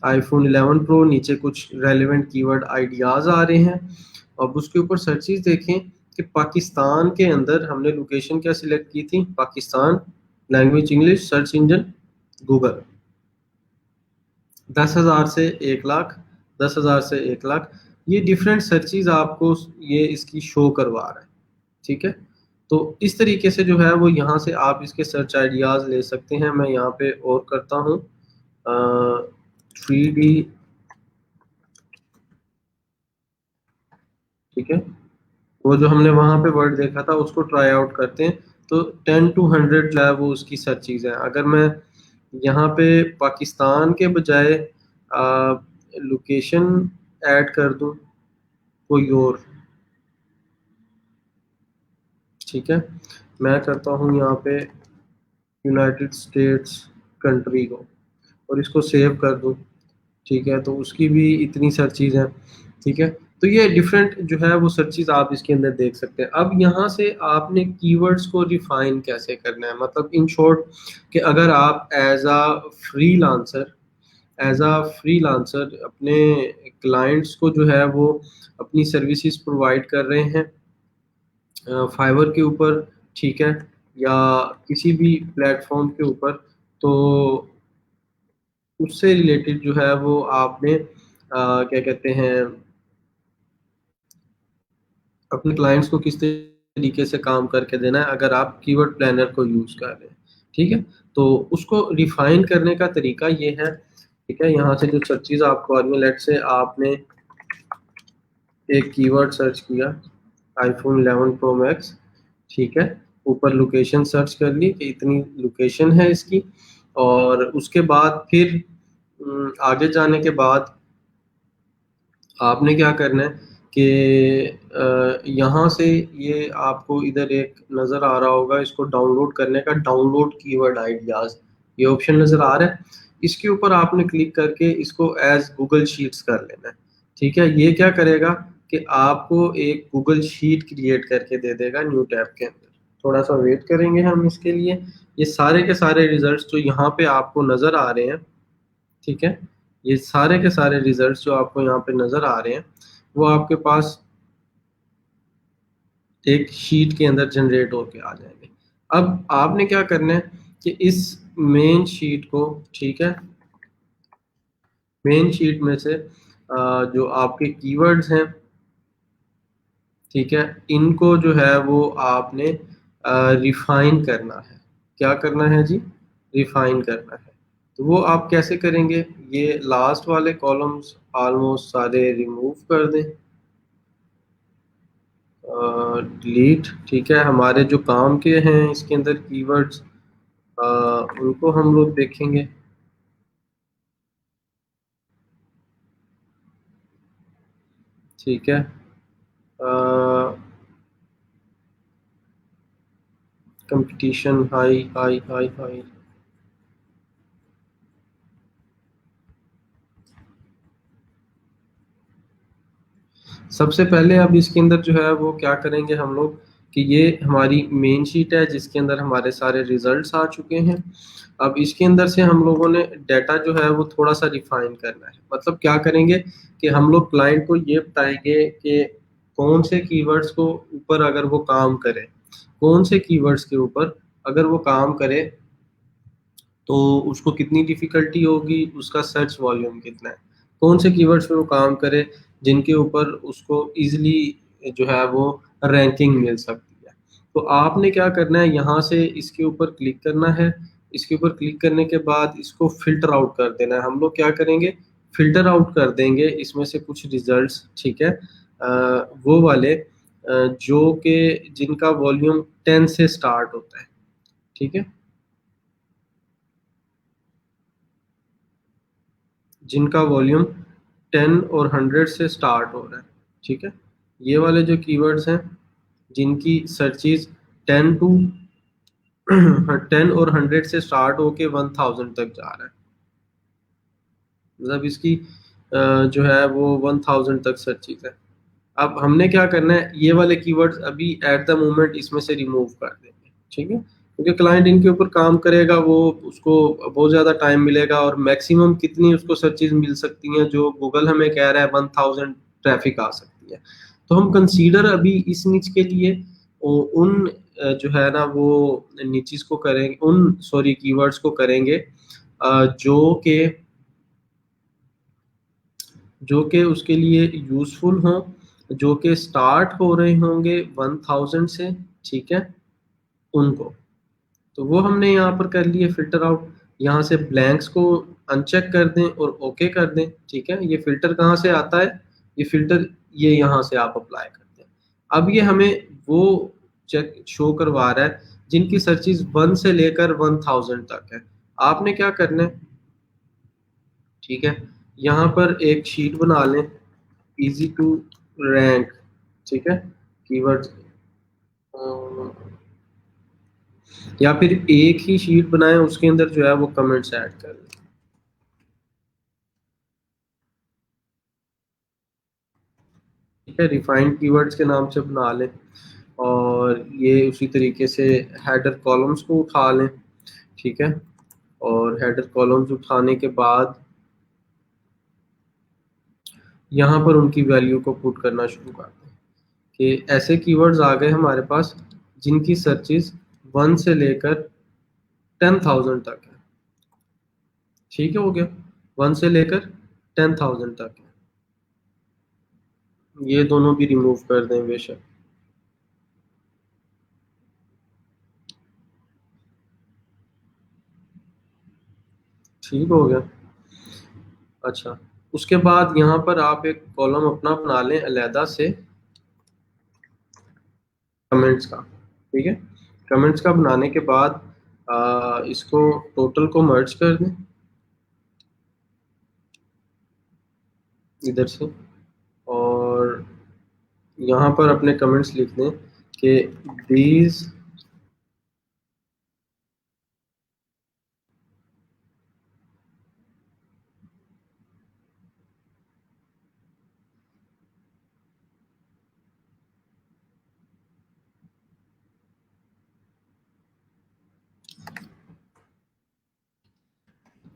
आईफोन 11 प्रो, नीचे कुछ रेलेवेंट कीवर्ड आइडियाज़ आ रहे हैं। अब उसके ऊपर सर्चेस देखें कि पाकिस्तान के अंदर हमने लोकेशन क्या सिलेक्ट की थी, Pakistan, language English, search engine Google. 10,000 से 1 लाख, 10,000 से 1 लाख, ये डिफरेंट सर्चेस आपको ये इसकी शो करवा रहा है, ठीक है। तो इस तरीके से जो है वो यहाँ से आप इसके सर्च आइडियाज़ ले सकते हैं। मैं यहाँ पे और करता हूँ 3D, ठीक है। वो जो हमने वहाँ पे वर्ड देखा था उसको ट्राई आउट करते हैं तो 10 to 100 जो है वो उसकी सर्चेज है। अगर मैं यहाँ पे पाकिस्तान के बजाय लोकेशन ऐड कर दूँ कोई और, ठीक है, मैं करता हूँ यहाँ पे यूनाइटेड स्टेट्स कंट्री को और इसको सेव कर दूँ, ठीक है, तो उसकी भी इतनी सर्चेज हैं, ठीक है। तो ये डिफरेंट जो है वो सर्चेज आप इसके अंदर देख सकते हैं। अब यहाँ से आपने कीवर्ड्स को रिफाइन कैसे करना है, मतलब इन शॉर्ट कि अगर आप फ्रीलांसर एज अ फ्रीलांसर अपने क्लाइंट्स को जो है वो अपनी सर्विसेज प्रोवाइड कर रहे हैं फाइवर के ऊपर, ठीक है, या किसी भी प्लेटफॉर्म के ऊपर, तो उससे रिलेटेड जो है वो आपने क्या कहते हैं अपने क्लाइंट्स को किस तरीके से काम करके देना है अगर आप कीवर्ड प्लानर को यूज कर रहे हैं, ठीक है। तो उसको रिफाइन करने का तरीका ये है, ठीक है, यहाँ से जो सर्चेज आपको आ रही है, लेट से आपने एक कीवर्ड सर्च किया आईफोन 11 प्रो मैक्स, ठीक है, ऊपर लोकेशन सर्च कर ली कि इतनी लोकेशन है इसकी, और उसके बाद फिर आगे जाने के बाद आपने क्या करना है कि यहाँ से ये आपको इधर एक नज़र आ रहा होगा, इसको डाउनलोड करने का, डाउनलोड कीवर्ड आइडियाज़, ये ऑप्शन नज़र आ रहा है, इसके ऊपर आपने क्लिक करके इसको एज गूगल शीट्स कर लेना है, ठीक है। ये क्या करेगा कि आपको एक गूगल शीट क्रिएट करके दे देगा न्यू टैब के अंदर। थोड़ा सा वेट करेंगे हम इसके लिए। ये सारे के सारे रिजल्ट्स जो यहाँ पे आपको नज़र आ रहे हैं, ठीक है, ये सारे के सारे रिजल्ट्स जो आपको यहाँ पे नज़र आ रहे हैं वो आपके पास एक शीट के अंदर जनरेट होके आ जाएंगे। अब आपने क्या करना है कि इस मेन शीट को, ठीक है, मेन शीट में से जो आपके कीवर्ड्स हैं, ठीक है, इनको जो है वो आपने रिफाइन करना है। क्या करना है जी? रिफाइन करना है। तो वो आप कैसे करेंगे? ये लास्ट वाले कॉलम्स ऑलमोस्ट सारे रिमूव कर दें, डिलीट, ठीक है। हमारे जो काम के हैं इसके अंदर कीवर्ड्स उनको हम लोग देखेंगे, ठीक है। Competition high high high high, सबसे पहले अब इसके अंदर जो है वो क्या करेंगे हम लोग कि ये हमारी मेन शीट है जिसके अंदर हमारे सारे रिजल्ट्स आ चुके हैं। अब इसके अंदर से हम लोगों ने डाटा जो है वो थोड़ा सा रिफाइन करना है। मतलब क्या करेंगे कि हम लोग क्लाइंट को ये बताएंगे कि कौन से कीवर्ड्स को ऊपर अगर वो काम करे, कौन से कीवर्ड्स के ऊपर अगर वो काम करे तो उसको कितनी डिफिकल्टी होगी, उसका सर्च वॉल्यूम कितना है, कौन से कीवर्ड्स पे वो काम करे जिनके ऊपर उसको इजीली जो है वो रैंकिंग मिल सकती है। तो आपने क्या करना है, यहाँ से इसके ऊपर क्लिक करना है। इसके ऊपर क्लिक करने के बाद इसको फिल्टर आउट कर देना है। हम लोग क्या करेंगे, फिल्टर आउट कर देंगे इसमें से कुछ रिजल्ट्स, ठीक है, वो वाले जो कि जिनका वॉल्यूम 10 से स्टार्ट होता है, ठीक है, जिनका वॉल्यूम 10 और 100 से स्टार्ट हो रहा है, ठीक है। ये वाले जो कीवर्ड्स हैं जिनकी सर्चेज 10 टू 10 और 100 से स्टार्ट होके 1000 तक जा रहा है, मतलब इसकी जो है वो 1000 तक सर्चेज है। अब हमने क्या करना है, ये वाले कीवर्ड्स अभी एट द मोमेंट इसमें से रिमूव कर देंगे, ठीक है, क्योंकि क्लाइंट इनके ऊपर काम करेगा वो उसको बहुत ज़्यादा टाइम मिलेगा और मैक्सिमम कितनी उसको सर्चेज मिल सकती हैं जो गूगल हमें कह रहा है 1000 ट्रैफिक आ सकती है। तो हम कंसीडर अभी इस निच के लिए उन जो है ना वो निचेस को करेंगे, उन सॉरी कीवर्ड्स को करेंगे जो कि उसके लिए यूजफुल हों, जो कि स्टार्ट हो रहे होंगे 1000 से, ठीक है, उनको। तो वो हमने यहाँ पर कर लिए फिल्टर आउट। यहाँ से ब्लैंक्स को अनचेक कर दें और ओके कर दें, ठीक है। ये फिल्टर कहाँ से आता है, ये फिल्टर ये यहाँ से आप अप्लाई करते हैं। अब ये हमें वो चेक शो करवा रहा है जिनकी सर्चिज 1 से लेकर 1000 तक है। आपने क्या करना है, ठीक है, यहाँ पर एक शीट बना लें, इजी टू रैंक, ठीक है, कीवर्ड्स, या फिर एक ही शीट बनाएं, उसके अंदर जो है वो कमेंट्स ऐड कर लें। ठीक है, रिफाइंड कीवर्ड्स के नाम से बना लें, और ये उसी तरीके से हेडर कॉलम्स को उठा लें। ठीक है, और हेडर कॉलम्स उठाने के बाद यहाँ पर उनकी वैल्यू को पुट करना शुरू कर दें कि ऐसे कीवर्ड्स आ गए हमारे पास जिनकी सर्चेज 1 से लेकर 10,000 तक है। ठीक है, हो गया, 1 से लेकर 10,000 तक है। ये दोनों भी रिमूव कर दें बेशक। ठीक हो गया। अच्छा, उसके बाद यहाँ पर आप एक कॉलम अपना बना लें अलहदा से कमेंट्स का। ठीक है, कमेंट्स का बनाने के बाद इसको टोटल को मर्ज कर दें इधर से, और यहाँ पर अपने कमेंट्स लिख दें कि these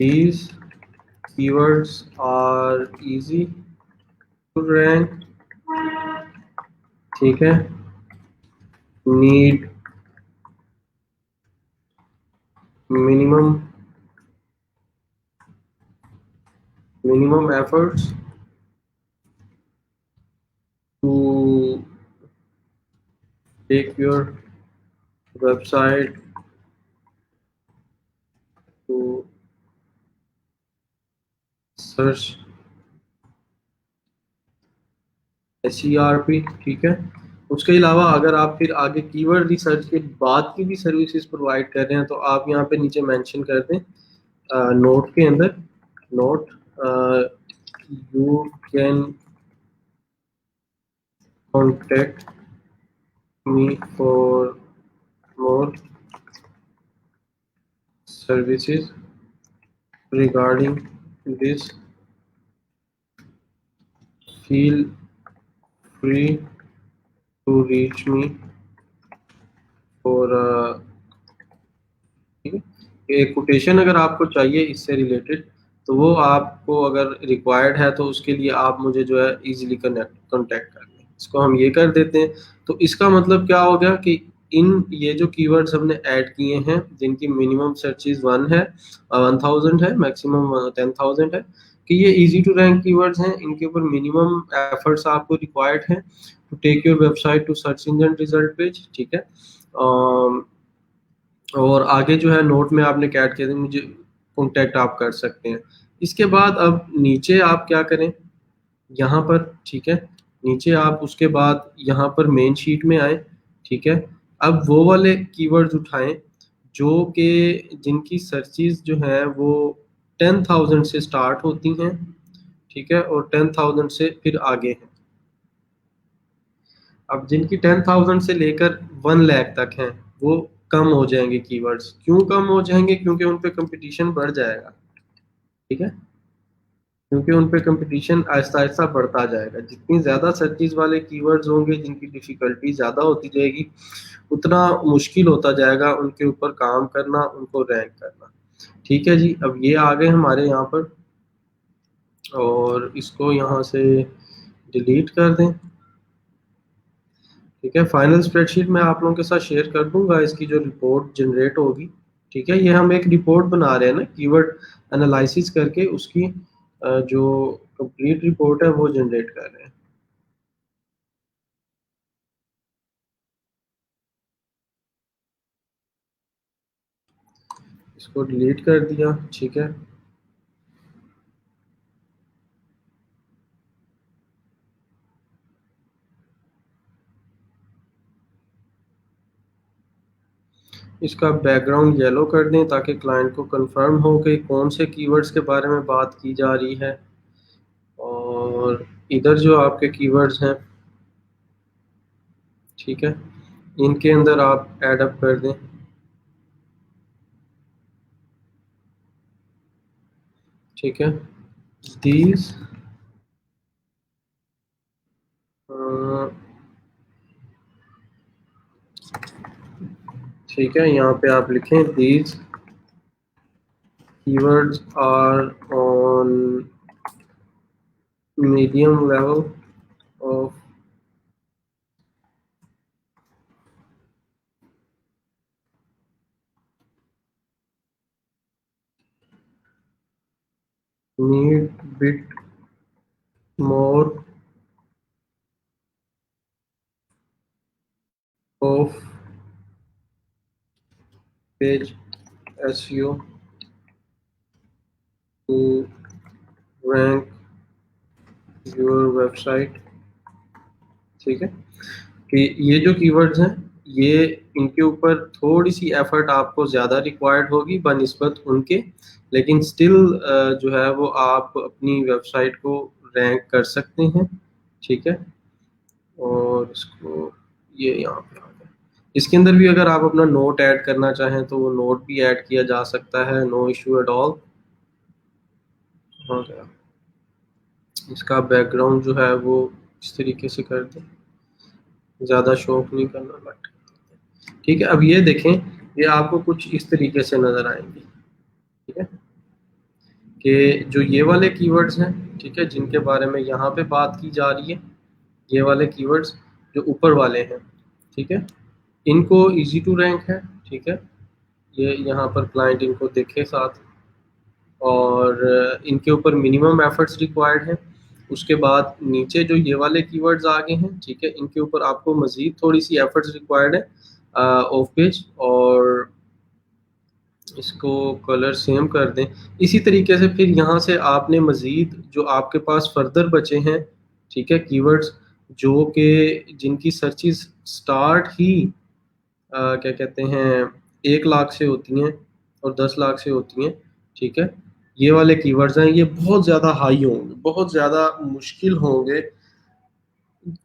these keywords are easy to rank, ठीक है, need minimum efforts to take your website to search SERP। ठीक है, उसके अलावा अगर आप फिर आगे कीवर्ड रिसर्च के बाद की भी सर्विसेज प्रोवाइड कर रहे हैं तो आप यहाँ पे नीचे मेंशन कर दें नोट के अंदर, note, you can contact me for more services regarding this, feel free to reach me for ठीक है, एक कोटेशन अगर आपको चाहिए इससे रिलेटेड तो वो आपको अगर रिक्वायर्ड है तो उसके लिए आप मुझे जो है इजीली कनेक्ट कांटेक्ट कर लें। इसको हम ये कर देते हैं। तो इसका मतलब क्या हो गया कि इन ये जो कीवर्ड्स हमने ऐड किए हैं जिनकी मिनिमम सर्चेज 1 है, 1000 है, मैक्सिमम 10,000 है, कि ये इजी टू रैंक कीवर्ड्स हैं, इनके ऊपर मिनिमम एफर्ट्स आपको रिक्वायर्ड हैं to take your website to search engine result page. ठीक है, और आगे जो है नोट में आपने क्या ऐड किया था, मुझे कॉन्टेक्ट आप कर सकते हैं। इसके बाद अब नीचे आप क्या करें, यहाँ पर, ठीक है, नीचे आप उसके बाद यहाँ पर मेन शीट में आए। ठीक है, अब वो वाले कीवर्ड्स उठाएं जो कि जिनकी सर्चेज जो है वो 10,000 से स्टार्ट होती हैं, ठीक है, और 10,000 से फिर आगे हैं। अब जिनकी 10,000 से लेकर 1 लाख तक हैं वो कम हो जाएंगे कीवर्ड्स। क्यों कम हो जाएंगे? क्योंकि उन पे कंपटीशन बढ़ जाएगा। ठीक है, क्योंकि उन पे कंपटीशन आहिस्ता आहिस्ता बढ़ता जाएगा। जितनी ज़्यादा सर्चेज वाले कीवर्ड्स होंगे जिनकी डिफ़िकल्टी ज़्यादा होती जाएगी उतना मुश्किल होता जाएगा उनके ऊपर काम करना, उनको रैंक करना। ठीक है जी, अब ये आ गए हमारे यहाँ पर, और इसको यहाँ से डिलीट कर दें। ठीक है, फाइनल स्प्रेडशीट मैं आप लोगों के साथ शेयर कर दूंगा, इसकी जो रिपोर्ट जनरेट होगी। ठीक है, ये हम एक रिपोर्ट बना रहे हैं ना कीवर्ड एनालिसिस करके, उसकी जो कंप्लीट रिपोर्ट है वो जनरेट कर रहे हैं। इसको डिलीट कर दिया। ठीक है, इसका बैकग्राउंड येलो कर दें ताकि क्लाइंट को कंफर्म हो कि कौन से कीवर्ड्स के बारे में बात की जा रही है। और इधर जो आपके कीवर्ड्स हैं, ठीक है, इनके अंदर आप ऐड अप कर दें। ठीक है, दीज ठीक है, यहाँ पे आप लिखें these keywords are on medium level of need bit more of page SEO to rank your website। ठीक है, कि ये जो कीवर्ड्स हैं, ये इनके ऊपर थोड़ी सी एफर्ट आपको ज़्यादा रिक्वायर्ड होगी बनिस्बत उनके, लेकिन स्टिल जो है वो आप अपनी वेबसाइट को रैंक कर सकते हैं। ठीक है, और इसको ये यहाँ पे आ गया। इसके अंदर भी अगर आप अपना नोट ऐड करना चाहें तो वो नोट भी ऐड किया जा सकता है, नो इशू एट ऑल। हाँ, इसका बैकग्राउंड जो है वो इस तरीके से कर दें, ज़्यादा शौक नहीं करना बट ठीक है। अब ये देखें, ये आपको कुछ इस तरीके से नज़र आएंगे। ठीक है, कि जो ये वाले कीवर्ड्स हैं, ठीक है, जिनके बारे में यहाँ पे बात की जा रही है, ये वाले कीवर्ड्स जो ऊपर वाले हैं, ठीक है, इनको इजी टू रैंक है। ठीक है, ये यहाँ पर क्लाइंट इनको देखे साथ, और इनके ऊपर मिनिमम एफर्ट्स रिक्वायर्ड हैं। उसके बाद नीचे जो ये वाले कीवर्ड्स आगे हैं, ठीक है, इनके ऊपर आपको मज़ीद थोड़ी सी एफर्ट्स रिक्वायर्ड है ऑफ पेज, और इसको कलर सेम कर दें। इसी तरीके से फिर यहाँ से आपने मज़ीद जो आपके पास फर्दर बचे हैं, ठीक है, कीवर्ड्स जो कि जिनकी सर्चिज स्टार्ट ही क्या कहते हैं 1 लाख से होती हैं और 10 लाख से होती हैं। ठीक है, ये वाले कीवर्ड्स हैं, ये बहुत ज़्यादा हाई होंगे, बहुत ज़्यादा मुश्किल होंगे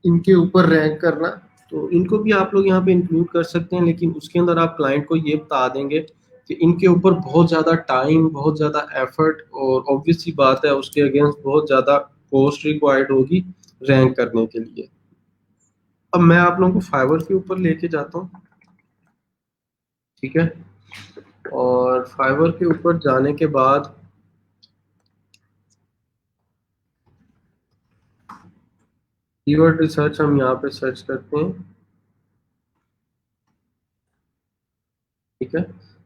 इनके ऊपर रैंक करना। तो इनको भी आप लोग यहाँ पे इंक्लूड कर सकते हैं, लेकिन उसके अंदर आप क्लाइंट को ये बता देंगे कि इनके ऊपर बहुत ज़्यादा टाइम, बहुत ज़्यादा एफर्ट, और ऑब्वियस सी बात है उसके अगेंस्ट बहुत ज़्यादा कॉस्ट रिक्वायर्ड होगी रैंक करने के लिए। अब मैं आप लोगों को फाइवर के ऊपर लेके जाता हूँ। ठीक है, और फाइवर के ऊपर जाने के बाद कीवर्ड रिसर्च हम यहाँ पे सर्च करते हैं। ठीक है,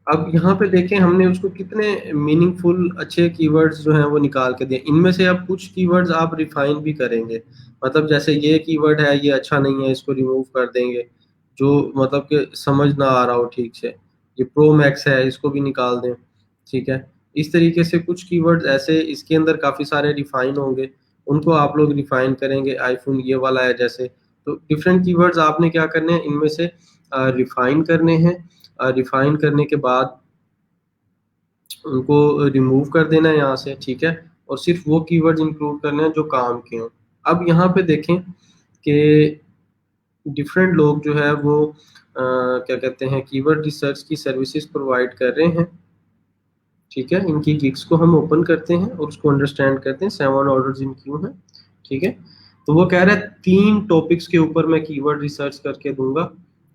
अब यहाँ पे देखें हमने उसको कितने मीनिंगफुल अच्छे कीवर्ड्स जो हैं वो निकाल के दिए। इनमें से अब कुछ कीवर्ड्स आप रिफाइन भी करेंगे, मतलब जैसे ये कीवर्ड है ये अच्छा नहीं है, इसको रिमूव कर देंगे, जो मतलब कि समझ ना आ रहा हो ठीक से। ये प्रो मैक्स है, इसको भी निकाल दें। ठीक है, इस तरीके से कुछ कीवर्ड्स ऐसे इसके अंदर काफ़ी सारे रिफाइन होंगे, उनको आप लोग रिफाइन करेंगे। आईफोन ये वाला है जैसे, तो डिफरेंट कीवर्ड्स आपने क्या करने हैं, इनमें से रिफाइन करने हैं। रिफाइन करने के बाद उनको रिमूव कर देना है यहाँ से। ठीक है, और सिर्फ वो कीवर्ड्स इंक्लूड करने हैं जो काम के हों। अब यहाँ पे देखें कि डिफरेंट लोग जो है वो क्या कहते हैं कीवर्ड रिसर्च की सर्विसेज प्रोवाइड कर रहे हैं। ठीक है, इनकी गिग्स को हम ओपन करते हैं और उसको अंडरस्टैंड करते हैं 7 ऑर्डर्स इन क्यों हैं। ठीक है, तो वो कह रहा है 3 टॉपिक्स के ऊपर मैं कीवर्ड रिसर्च करके दूंगा।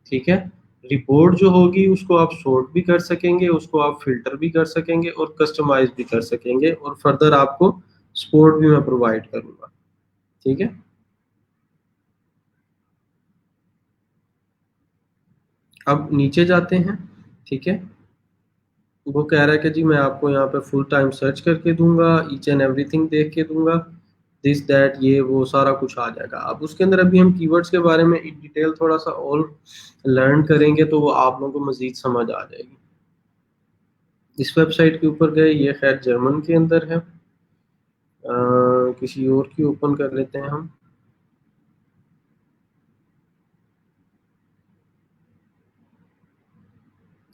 ठीक है, रिपोर्ट जो होगी उसको आप सॉर्ट भी कर सकेंगे, उसको आप फिल्टर भी कर सकेंगे और कस्टमाइज भी कर सकेंगे, और फर्दर आपको सपोर्ट भी मैं प्रोवाइड करूंगा। ठीक है, अब नीचे जाते हैं। ठीक है, वो कह रहा है कि जी मैं आपको यहाँ पे फुल टाइम सर्च करके दूंगा, ईच एंड एवरीथिंग देख के दूंगा, दिस दैट ये वो सारा कुछ आ जाएगा। अब उसके अंदर अभी हम कीवर्ड्स के बारे में इन डिटेल थोड़ा सा और लर्न करेंगे तो वो आप लोगों को मजीद समझ आ जाएगी। इस वेबसाइट के ऊपर गए, ये खैर जर्मन के अंदर है। किसी और की ओपन कर लेते हैं हम।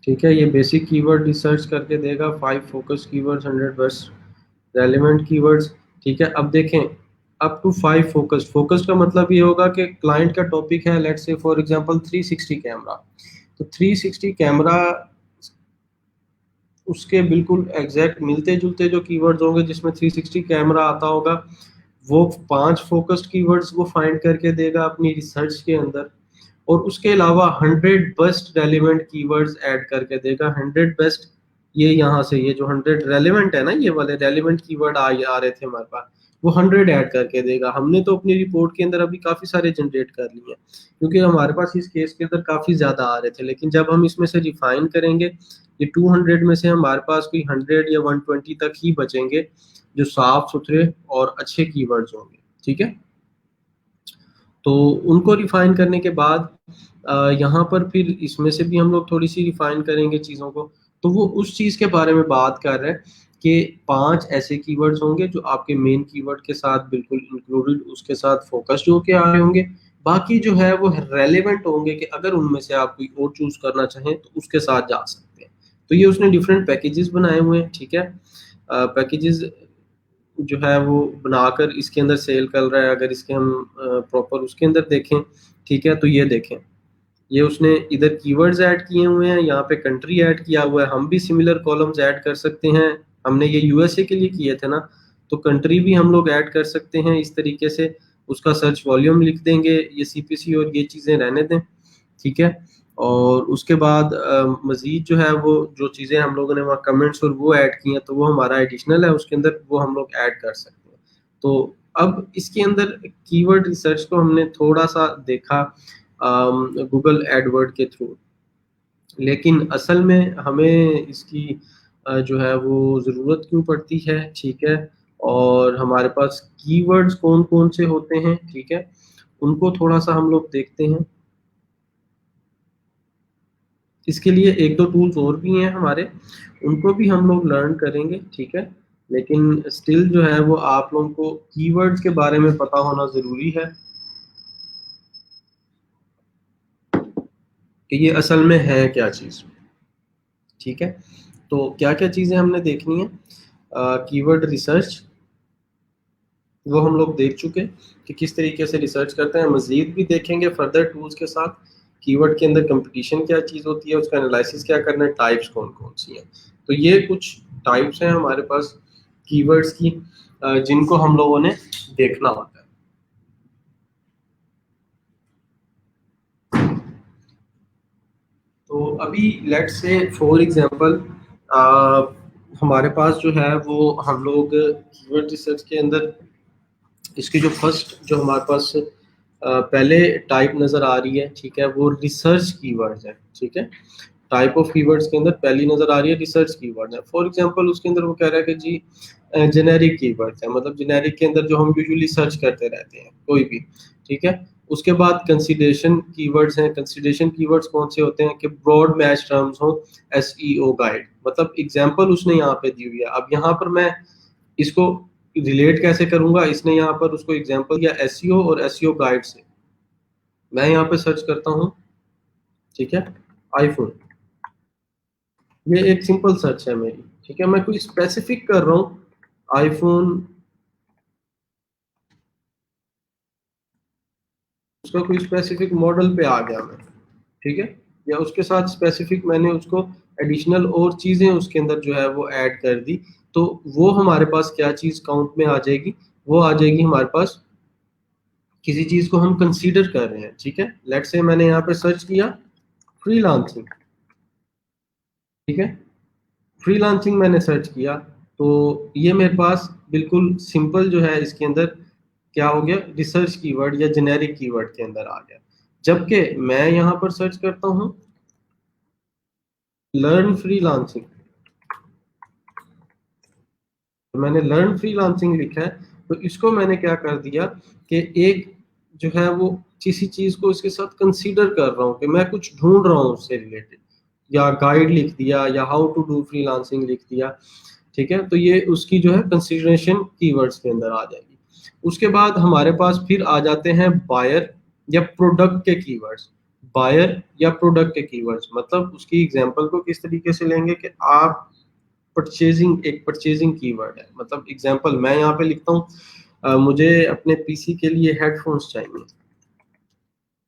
ठीक है, ये बेसिक कीवर्ड रिसर्च करके देगा, 5 focus keywords, 100 best relevant keywords. ठीक है, अब देखें अप टू 5 फोकस। फोकस का मतलब ये होगा कि क्लाइंट का टॉपिक है let's say for example 360 camera, तो 360 कैमरा उसके बिल्कुल एग्जैक्ट मिलते जुलते जो कीवर्ड्स होंगे जिसमें 360 कैमरा आता होगा, वो 5 फोकस्ड कीवर्ड्स वो फाइंड करके देगा अपनी रिसर्च के अंदर, और उसके अलावा 100 बेस्ट रेलिवेंट कीवर्ड्स ऐड करके देगा। 100 बेस्ट, ये यहाँ से ये जो 100 रेलिवेंट है ना, ये वाले रेलिवेंट कीवर्ड आ रहे थे हमारे पास, वो 100 ऐड करके देगा। हमने तो अपनी रिपोर्ट के अंदर अभी काफी सारे जनरेट कर लिए क्योंकि हमारे पास इस केस के अंदर काफी ज्यादा आ रहे थे, लेकिन जब हम इसमें से रिफाइन करेंगे, ये 200 में से हमारे पास कोई 100 या 120 तक ही बचेंगे जो साफ सुथरे और अच्छे कीवर्ड्स होंगे। ठीक है, तो उनको रिफाइन करने के बाद यहाँ पर फिर इसमें से भी हम लोग थोड़ी सी रिफाइन करेंगे चीज़ों को। तो वो उस चीज़ के बारे में बात कर रहे हैं कि 5 ऐसे कीवर्ड्स होंगे जो आपके मेन कीवर्ड के साथ बिल्कुल इंक्लूडेड, उसके साथ फोकस्ड होके आ रहे होंगे। बाकी जो है वो रेलेवेंट होंगे कि अगर उनमें से आप कोई और चूज करना चाहें तो उसके साथ जा सकते हैं। तो ये उसने डिफरेंट पैकेजेस बनाए हुए हैं। ठीक है, पैकेजेस जो है वो बनाकर इसके अंदर सेल कर रहा है। अगर इसके हम प्रॉपर उसके अंदर देखें, ठीक है, तो ये देखें, ये उसने इधर कीवर्ड्स ऐड किए हुए हैं, यहाँ पे कंट्री ऐड किया हुआ है। हम भी सिमिलर कॉलम्स ऐड कर सकते हैं, हमने ये यूएसए के लिए किए थे ना, तो कंट्री भी हम लोग ऐड कर सकते हैं इस तरीके से। उसका सर्च वॉल्यूम लिख देंगे, ये सीपीसी और ये चीज़ें रहने दें। ठीक है, और उसके बाद मज़ीद जो है वो जो चीज़ें हम लोगों ने वहाँ कमेंट्स और वो ऐड किए हैं, तो वो हमारा एडिशनल है उसके अंदर, वो हम लोग ऐड कर सकते हैं। तो अब इसके अंदर कीवर्ड रिसर्च को हमने थोड़ा सा देखा गूगल एडवर्ड के थ्रू, लेकिन असल में हमें इसकी जो है वो ज़रूरत क्यों पड़ती है। ठीक है, और हमारे पास कीवर्ड्स कौन कौन से होते हैं, ठीक है, उनको थोड़ा सा हम लोग देखते हैं। इसके लिए एक दो टूल्स और भी हैं हमारे, उनको भी हम लोग लर्न करेंगे। ठीक है, लेकिन स्टिल जो है वो आप लोगों को कीवर्ड्स के बारे में पता होना ज़रूरी है कि ये असल में है क्या चीज़। ठीक है, तो क्या क्या चीज़ें हमने देखनी है। कीवर्ड रिसर्च वो हम लोग देख चुके कि किस तरीके से रिसर्च करते हैं, मज़ीद भी देखेंगे फर्दर टूल्स के साथ। कीवर्ड के अंदर कंपटीशन क्या चीज़ होती है, उसका एनालिसिस क्या करना है, टाइप्स कौन कौन सी हैं। तो ये कुछ टाइप्स हैं हमारे पास कीवर्ड्स की जिनको हम लोगों ने देखना होता है। तो अभी लेट्स से फॉर एग्जांपल हमारे पास जो है वो हम लोग कीवर्ड रिसर्च के अंदर इसकी जो फर्स्ट जो हमारे पास पहले टाइप नज़र आ रही है, ठीक है, वो रिसर्च कीवर्ड्स है। ठीक है, टाइप ऑफ कीवर्ड्स के अंदर पहली नज़र आ रही है रिसर्च कीवर्ड है। फॉर एग्जांपल उसके अंदर वो कह रहा है कि जी जेनेरिक कीवर्ड्स है, मतलब जेनेरिक के अंदर जो हम यूजुअली सर्च करते रहते हैं कोई भी। ठीक है, उसके बाद कंसीडरेशन कीवर्ड्स हैं। कंसीडरेशन कीवर्ड्स कौन से होते हैं कि ब्रॉड मैच टर्म्स हो, एसईओ गाइड, मतलब एग्जांपल उसने यहाँ पे दी हुई है। अब यहाँ पर मैं इसको रिलेट कैसे करूंगा, इसने यहाँ पर उसको एग्जांपल दिया एसईओ और एसईओ गाइड से। मैं यहाँ पे सर्च करता हूँ, ठीक है, आईफोन, ये एक सिंपल सर्च है मेरी। ठीक है, मैं कोई स्पेसिफिक कर रहा हूँ आईफोन, उसका कोई स्पेसिफिक मॉडल पे आ गया मैं, ठीक है, या उसके साथ स्पेसिफिक मैंने उसको एडिशनल और चीजें उसके अंदर जो है वो ऐड कर दी, तो वो हमारे पास क्या चीज काउंट में आ जाएगी, वो आ जाएगी हमारे पास किसी चीज को हम कंसीडर कर रहे हैं। ठीक है, लेट्स से मैंने यहाँ पे सर्च किया फ्रीलांसिंग, ठीक है, फ्रीलांसिंग मैंने सर्च किया, तो ये मेरे पास बिल्कुल सिंपल जो है इसके अंदर क्या हो गया, रिसर्च कीवर्ड या जेनेरिक कीवर्ड के अंदर आ गया। जबकि मैं यहाँ पर सर्च करता हूँ लर्न फ्रीलांसिंग, तो मैंने लर्न फ्रीलांसिंग लिखा है, तो इसको मैंने क्या कर दिया कि एक जो है वो किसी चीज को इसके साथ कंसीडर कर रहा हूँ कि मैं कुछ ढूंढ रहा हूँ उससे रिलेटेड, या गाइड लिख दिया या हाउ टू डू फ्रीलांसिंग लिख दिया। ठीक है, तो ये उसकी जो है कंसिडरेशन कीवर्ड्स के अंदर आ जाएगी। उसके बाद हमारे पास फिर आ जाते हैं बायर या प्रोडक्ट के कीवर्ड्स। बायर या प्रोडक्ट के कीवर्ड्स, मतलब उसकी एग्जांपल को किस तरीके से लेंगे कि आप परचेजिंग, एक परचेजिंग कीवर्ड है, मतलब एग्जांपल मैं यहाँ पे लिखता हूँ मुझे अपने पीसी के लिए हेडफोन्स चाहिए,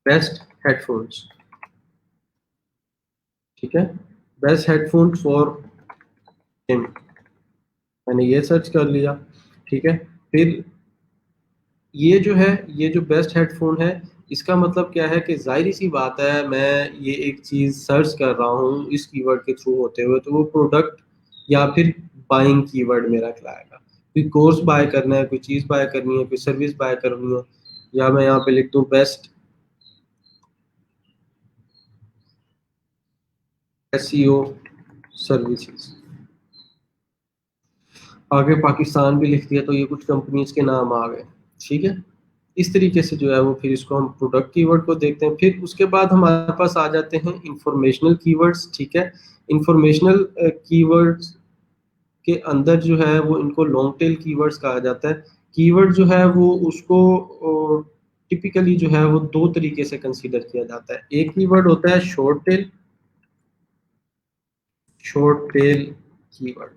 बेस्ट हेडफोन्स, ठीक है, बेस्ट हेडफोन फॉर हिम, मैंने ये सर्च कर लिया, ठीक है। फिर ये जो है, ये जो बेस्ट हेडफोन है, इसका मतलब क्या है कि जाहिर सी बात है मैं ये एक चीज सर्च कर रहा हूँ इस कीवर्ड के थ्रू होते हुए, तो वो प्रोडक्ट या फिर बाइंग कीवर्ड मेरा कहलाएगा। कोई कोर्स बाय करना है, कोई चीज बाय करनी है, कोई सर्विस बाय करनी है, या मैं यहाँ पे लिख दूँ बेस्ट एसईओ सर्विसेज, आगे पाकिस्तान भी लिख दिया, तो ये कुछ कंपनीज के नाम आ गए, ठीक है। इस तरीके से जो है वो फिर इसको हम प्रोडक्ट कीवर्ड को देखते हैं। फिर उसके बाद हमारे पास आ जाते हैं इंफॉर्मेशनल कीवर्ड्स, ठीक है। इंफॉर्मेशनल कीवर्ड्स के अंदर जो है वो इनको लॉन्ग टेल कीवर्ड्स कहा जाता है। कीवर्ड जो है वो उसको टिपिकली जो है वो दो तरीके से कंसीडर किया जाता है। एक कीवर्ड होता है short tail, short tail keyword,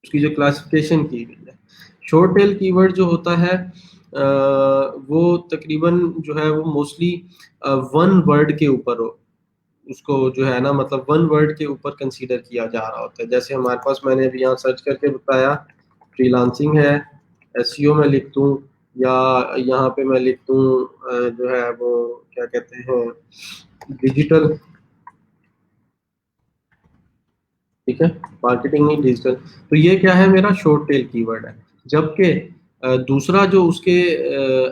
उसकी जो क्लासिफिकेशन की गई है। शॉर्ट टेल कीवर्ड जो होता है वो तकरीबन जो है वो मोस्टली वन वर्ड के ऊपर हो, उसको जो है ना मतलब वन वर्ड के ऊपर कंसीडर किया जा रहा होता है। जैसे हमारे पास मैंने अभी यहाँ सर्च करके बताया फ्रीलांसिंग है, एसईओ में लिख दूँ, या यहाँ पे मैं लिख दूँ जो है वो क्या कहते हैं डिजिटल, ठीक है, मार्केटिंग नहीं डिजिटल, तो ये क्या है मेरा शॉर्ट टेल कीवर्ड है। जबकि दूसरा जो उसके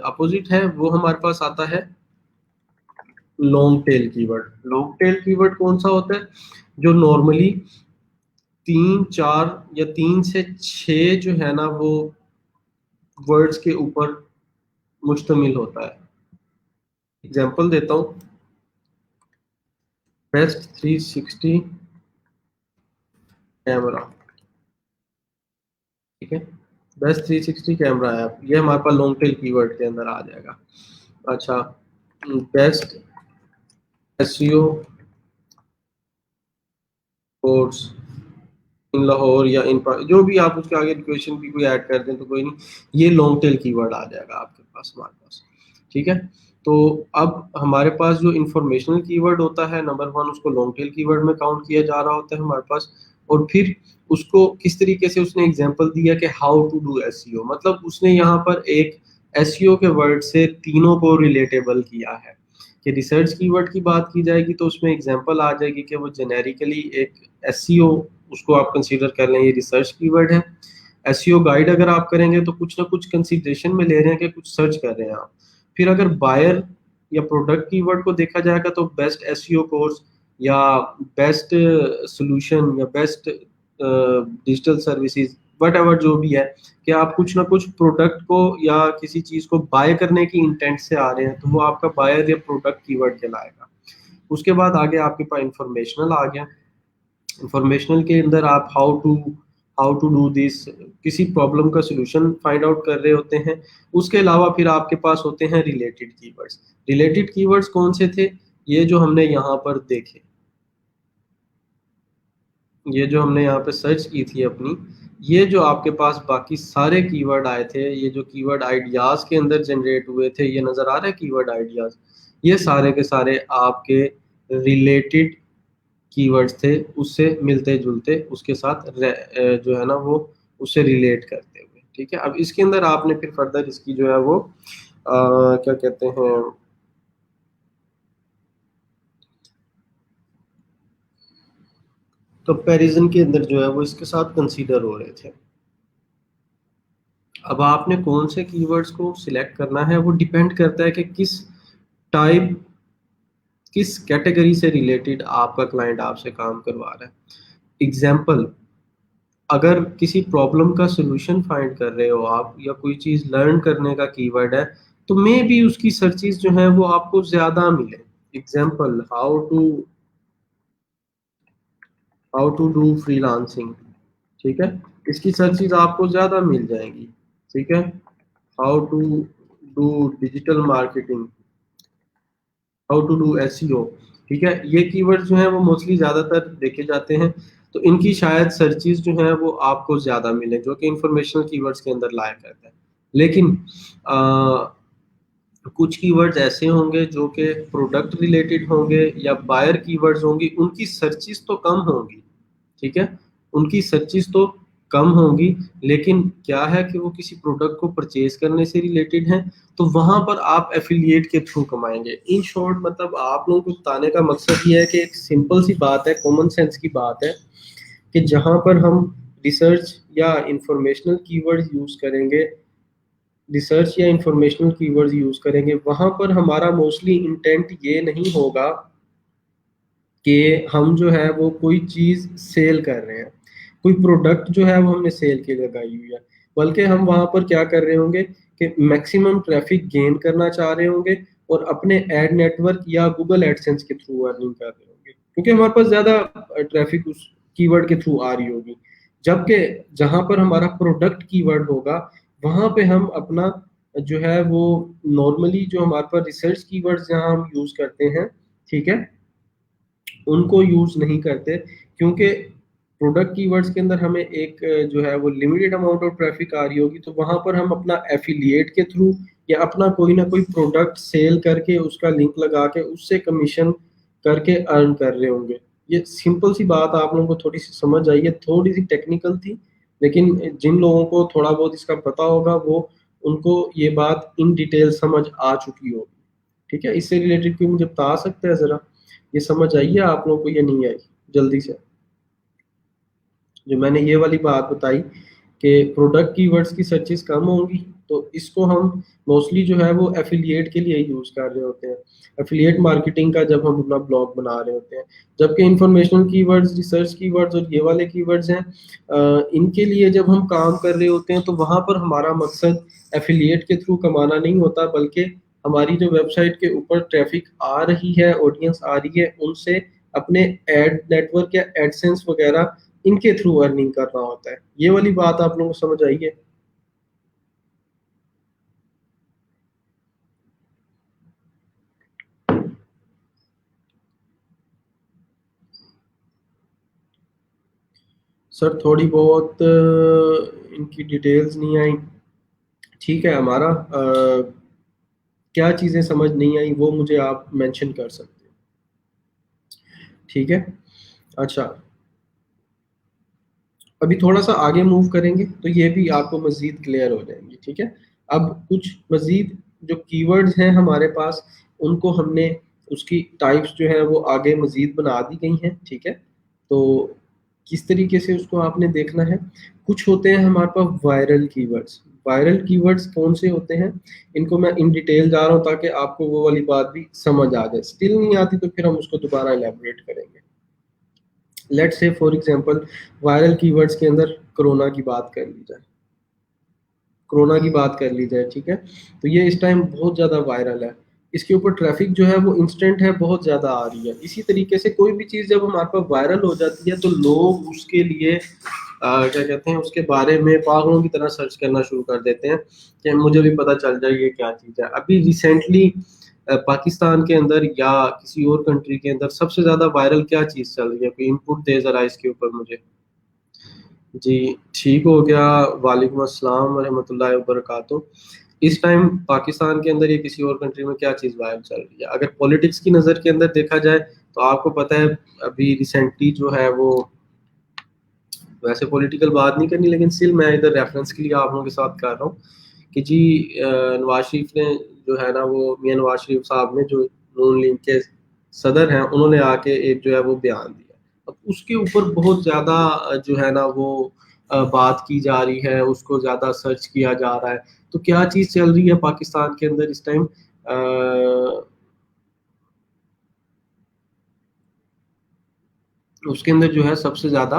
अपोजिट है वो हमारे पास आता है long tail keyword. Long tail keyword कौन सा होता है, जो नॉर्मली 3 4 या 3 से 6 जो है ना वो वर्ड्स के ऊपर मुश्तमिल होता है। एग्जांपल देता हूँ, बेस्ट 360 कैमरा, ठीक है, बेस्ट 360 कैमरा ऐप, ये हमारे पास लॉन्ग टेल कीवर्ड के अंदर आ जाएगा। अच्छा, best SEO course in Lahore या इन जो भी आप उसके आगे क्वेश्चन भी कोई ऐड कर दें तो कोई नहीं, ये लॉन्ग टेल कीवर्ड आ जाएगा आपके पास, हमारे पास, ठीक है। तो अब हमारे पास जो इंफॉर्मेशनल कीवर्ड होता है नंबर वन, उसको लॉन्ग टेल कीवर्ड में काउंट किया जा रहा होता है हमारे पास। और फिर उसको किस तरीके से उसने एग्जांपल दिया कि हाउ टू डू एसईओ, मतलब उसने यहाँ पर एक एसईओ के वर्ड से तीनों को रिलेटेबल किया है। कि रिसर्च कीवर्ड की बात की जाएगी तो उसमें एग्जांपल आ जाएगी कि वो जेनेरिकली एक एसईओ, उसको आप कंसीडर कर लें ये रिसर्च कीवर्ड है। एसईओ गाइड अगर आप करेंगे तो कुछ ना कुछ कंसीडरेशन में ले रहे हैं कि कुछ सर्च कर रहे हैं आप। फिर अगर बायर या प्रोडक्ट कीवर्ड को देखा जाएगा तो बेस्ट एसईओ कोर्स या बेस्ट सॉल्यूशन या best digital services what ever जो भी है, कि आप कुछ ना कुछ प्रोडक्ट को या किसी चीज को बाय करने की इंटेंट से आ रहे हैं, तो वो आपका बायर या प्रोडक्ट कीवर्ड कहलाएगा। उसके बाद आगे आपके पास इंफॉर्मेशनल आ गया। इंफॉर्मेशनल के अंदर आप हाउ टू डू दिस, किसी प्रॉब्लम का सलूशन फाइंड आउट कर रहे होते हैं। उसके अलावा फिर आपके पास होते हैं रिलेटेड कीवर्ड्स। रिलेटेड कीवर्ड्स कौन से थे, ये जो हमने यहाँ पर देखे, ये जो हमने यहाँ पे सर्च की थी अपनी, ये जो आपके पास बाकी सारे कीवर्ड आए थे, ये जो कीवर्ड आइडियाज के अंदर जनरेट हुए थे, ये नजर आ रहा है कीवर्ड आइडियाज, ये सारे के सारे आपके रिलेटेड कीवर्ड्स थे, उससे मिलते जुलते, उसके साथ जो है ना वो उससे रिलेट करते हुए, ठीक है। अब इसके अंदर आपने फिर फर्दर इसकी जो है वो क्या कहते हैं कंपैरिजन के अंदर जो है वो इसके साथ कंसीडर हो रहे थे। अब आपने कौन से कीवर्ड्स को सिलेक्ट करना है वो डिपेंड करता है कि टाइप किस कैटेगरी से रिलेटेड आपका क्लाइंट आपसे काम करवा रहा है। एग्जाम्पल, अगर किसी प्रॉब्लम का सलूशन फाइंड कर रहे हो आप, या कोई चीज लर्न करने का कीवर्ड है, तो मे भी उसकी सर्चेज जो है वो आपको ज्यादा मिले। Example, how to do freelancing, ठीक है, इसकी सर्चेज आपको ज्यादा मिल जाएंगी, ठीक है। How to do digital marketing, how to do SEO, ठीक है। ये कीवर्ड जो है वो मोस्टली ज़्यादातर देखे जाते हैं, तो इनकी शायद सर्चेज जो है वो आपको ज़्यादा मिले, जो कि इंफॉर्मेशनल कीवर्ड्स के अंदर लाया करता है। लेकिन कुछ कीवर्ड्स ऐसे होंगे जो कि प्रोडक्ट रिलेटेड होंगे या बायर कीवर्ड्स होंगी, उनकी सर्चेस तो कम होंगी, ठीक है, उनकी सर्चेस तो कम होंगी, लेकिन क्या है कि वो किसी प्रोडक्ट को परचेज करने से रिलेटेड है, तो वहां पर आप एफिलिएट के थ्रू कमाएंगे। इन शॉर्ट मतलब आप लोगों को बताने का मकसद ये है कि एक सिंपल सी बात है, कॉमन सेंस की बात है, कि जहां पर हम रिसर्च या इंफॉर्मेशनल कीवर्ड्स यूज करेंगे, रिसर्च या इंफॉर्मेशनल कीवर्ड्स यूज करेंगे, वहां पर हमारा मोस्टली इंटेंट ये नहीं होगा कि हम जो है वो कोई चीज सेल कर रहे हैं, कोई प्रोडक्ट जो है वो हमने सेल के लिए लगाई हुई है, बल्कि हम वहां पर क्या कर रहे होंगे कि मैक्सिमम ट्रैफिक गेन करना चाह रहे होंगे और अपने एड नेटवर्क या गूगल एडसेंस के थ्रू अर्निंग कर रहे होंगे, क्योंकि हमारे पास ज्यादा ट्रैफिक उस कीवर्ड के थ्रू आ रही होगी। जबकि जहां पर हमारा प्रोडक्ट कीवर्ड होगा, वहां पे हम अपना जो है वो नॉर्मली जो हमारे पास रिसर्च कीवर्ड्स जहां हम यूज करते हैं, ठीक है, उनको यूज नहीं करते, क्योंकि प्रोडक्ट कीवर्ड्स के अंदर हमें एक जो है वो लिमिटेड अमाउंट ऑफ ट्रैफिक आ रही होगी, तो वहां पर हम अपना एफिलिएट के थ्रू या अपना कोई ना कोई प्रोडक्ट सेल करके उसका लिंक लगा के उससे कमीशन करके अर्न कर रहे होंगे। ये सिंपल सी बात आप लोगों को थोड़ी सी समझ आई है, थोड़ी सी टेक्निकल थी, लेकिन जिन लोगों को थोड़ा बहुत इसका पता होगा वो, उनको ये बात इन डिटेल समझ आ चुकी होगी, ठीक है। इससे रिलेटेड कोई मुझे बता सकते हैं जरा, ये समझ आई है आप लोगों को या नहीं आई, जल्दी से। जो मैंने ये वाली बात बताई कि प्रोडक्ट कीवर्ड्स की सर्चेस कम होंगी, तो इसको हम मोस्टली जो है वो एफिलिएट के लिए यूज कर रहे होते हैं, एफिलिएट मार्केटिंग का जब हम अपना ब्लॉग बना रहे होते हैं। जबकि इंफॉर्मेशनल कीवर्ड्स, रिसर्च कीवर्ड्स और ये वाले कीवर्ड्स हैं, इनके लिए जब हम काम कर रहे होते हैं तो वहां पर हमारा मकसद एफिलिएट के थ्रू कमाना नहीं होता, बल्कि हमारी जो वेबसाइट के ऊपर ट्रैफिक आ रही है, ऑडियंस आ रही है, उनसे अपने एड नेटवर्क या एडसेंस वगैरह इनके थ्रू अर्निंग करना होता है। ये वाली बात आप लोगों को समझ आई है? सर थोड़ी बहुत इनकी डिटेल्स नहीं आई, ठीक है। हमारा क्या चीज़ें समझ नहीं आई वो मुझे आप मेंशन कर सकते हैं, ठीक है। अच्छा, अभी थोड़ा सा आगे मूव करेंगे तो ये भी आपको मजीद क्लियर हो जाएंगे, ठीक है। अब कुछ मजीद जो कीवर्ड्स हैं हमारे पास, उनको हमने उसकी टाइप्स जो है वो आगे मजीद बना दी गई हैं, ठीक है। तो किस तरीके से उसको आपने देखना है, कुछ होते हैं हमारे पास वायरल कीवर्ड्स। वायरल कीवर्ड्स कौन से होते हैं, इनको मैं इन डिटेल जा रहा हूँ ताकि आपको वो वाली बात भी समझ आ जाए, स्टिल नहीं आती तो फिर हम उसको दोबारा एलैबोरेट करेंगे। Let's say for example viral keywords के अंदर कोरोना की बात कर ली जाए, कोरोना की बात कर ली जाए, ठीक है। तो ये इस टाइम बहुत ज़्यादा वायरल है, इसके ऊपर ट्रैफिक जो है वो इंस्टेंट है, बहुत ज़्यादा आ रही है। इसी तरीके से कोई भी चीज़ जब हमारे पास वायरल हो जाती है तो लोग उसके लिए क्या कहते हैं, उसके बारे में पागलों की तरह सर्च करना शुरू कर देते हैं कि मुझे भी पता चल जाए ये क्या चीज़ है। अभी रिसेंटली पाकिस्तान के अंदर या किसी और कंट्री के अंदर सबसे ज़्यादा वायरल क्या चीज़ चल रही है, कोई इनपुट दे ज़रा इसके ऊपर मुझे। जी, ठीक हो गया। वालेकुम अस्सलाम वरहमतुल्लाहि वबरकातुहू। इस टाइम पाकिस्तान के अंदर या किसी और कंट्री में क्या चीज़ वायरल चल रही है? अगर पॉलिटिक्स की नज़र के अंदर देखा जाए तो आपको पता है अभी रिसेंटली जो है वो, वैसे पॉलिटिकल बात नहीं करनी लेकिन स्टिल मैं इधर रेफरेंस के लिए आप लोगों के साथ कर रहा हूँ कि जी नवाज शरीफ ने जो है ना वो, मियां नवाज शरीफ साहब ने जो नून लीग के सदर हैं, उन्होंने आके एक जो है वो बयान दिया। अब उसके ऊपर बहुत ज़्यादा जो है ना वो बात की जा रही है, उसको ज़्यादा सर्च किया जा रहा है। तो क्या चीज़ चल रही है पाकिस्तान के अंदर इस टाइम, उसके अंदर जो है सबसे ज़्यादा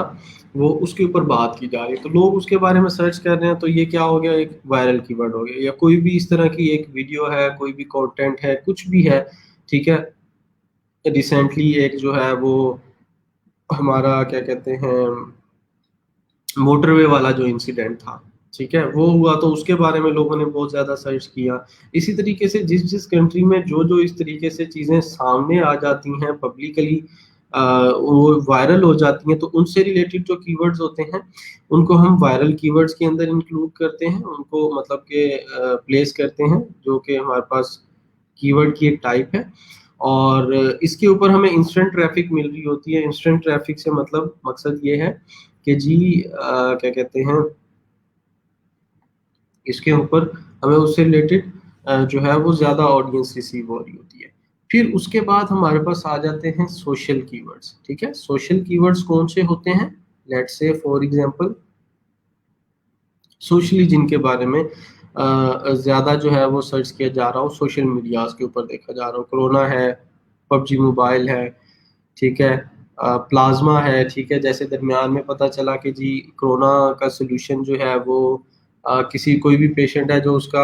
वो उसके ऊपर बात की जा रही है, तो लोग उसके बारे में सर्च कर रहे हैं, तो ये क्या हो गया, एक वायरल कीवर्ड हो गया। या कोई भी इस तरह की एक वीडियो है, कोई भी कंटेंट है, कुछ भी है, ठीक है। रिसेंटली एक जो है वो हमारा क्या कहते हैं, मोटरवे वाला जो इंसिडेंट था, ठीक है, वो हुआ तो उसके बारे में लोगों ने बहुत ज्यादा सर्च किया। इसी तरीके से जिस जिस कंट्री में जो जो इस तरीके से चीजें सामने आ जाती हैं पब्लिकली, वो वायरल हो जाती हैं, तो उनसे रिलेटेड जो कीवर्ड्स होते हैं उनको हम वायरल कीवर्ड्स के अंदर इंक्लूड करते हैं, उनको मतलब के प्लेस करते हैं, जो कि हमारे पास कीवर्ड की एक टाइप है। और इसके ऊपर हमें इंस्टेंट ट्रैफिक मिल रही होती है। इंस्टेंट ट्रैफिक से मतलब मकसद ये है कि जी क्या कहते हैं, इसके ऊपर हमें उससे रिलेटेड जो है वो ज़्यादा ऑडियंस रिसीव हो रही होती है। फिर उसके बाद हमारे पास आ जाते हैं सोशल कीवर्ड्स। ठीक है, सोशल कीवर्ड्स कौन से होते हैं? Let's say for example, socially जिनके बारे में ज़्यादा जो है वो सर्च किया जा रहा हो, सोशल मीडियाज़ के ऊपर देखा जा रहा हो, कोरोना है, पबजी मोबाइल है, ठीक है, प्लाज्मा है, ठीक है। जैसे दरमियान में पता चला कि जी कोरोना का सोल्यूशन जो है वो किसी कोई भी पेशेंट है जो उसका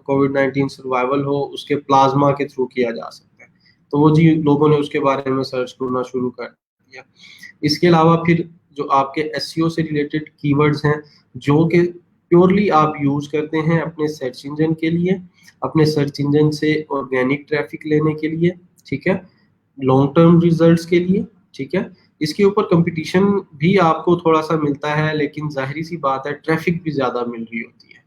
कोविड-19 सर्वाइवल हो, उसके प्लाज्मा के थ्रू किया जा सकता है। तो वो जी लोगों ने उसके बारे में सर्च करना शुरू कर दिया। इसके अलावा फिर जो आपके एसईओ से रिलेटेड कीवर्ड्स हैं, जो कि प्योरली आप यूज़ करते हैं अपने सर्च इंजन के लिए, अपने सर्च इंजन से ऑर्गेनिक ट्रैफिक लेने के लिए, ठीक है, लॉन्ग टर्म रिजल्ट्स के लिए, ठीक है। इसके ऊपर कंपटीशन भी आपको थोड़ा-सा मिलता है, लेकिन ज़ाहिर-सी बात है ट्रैफिक भी ज़्यादा मिल रही होती है।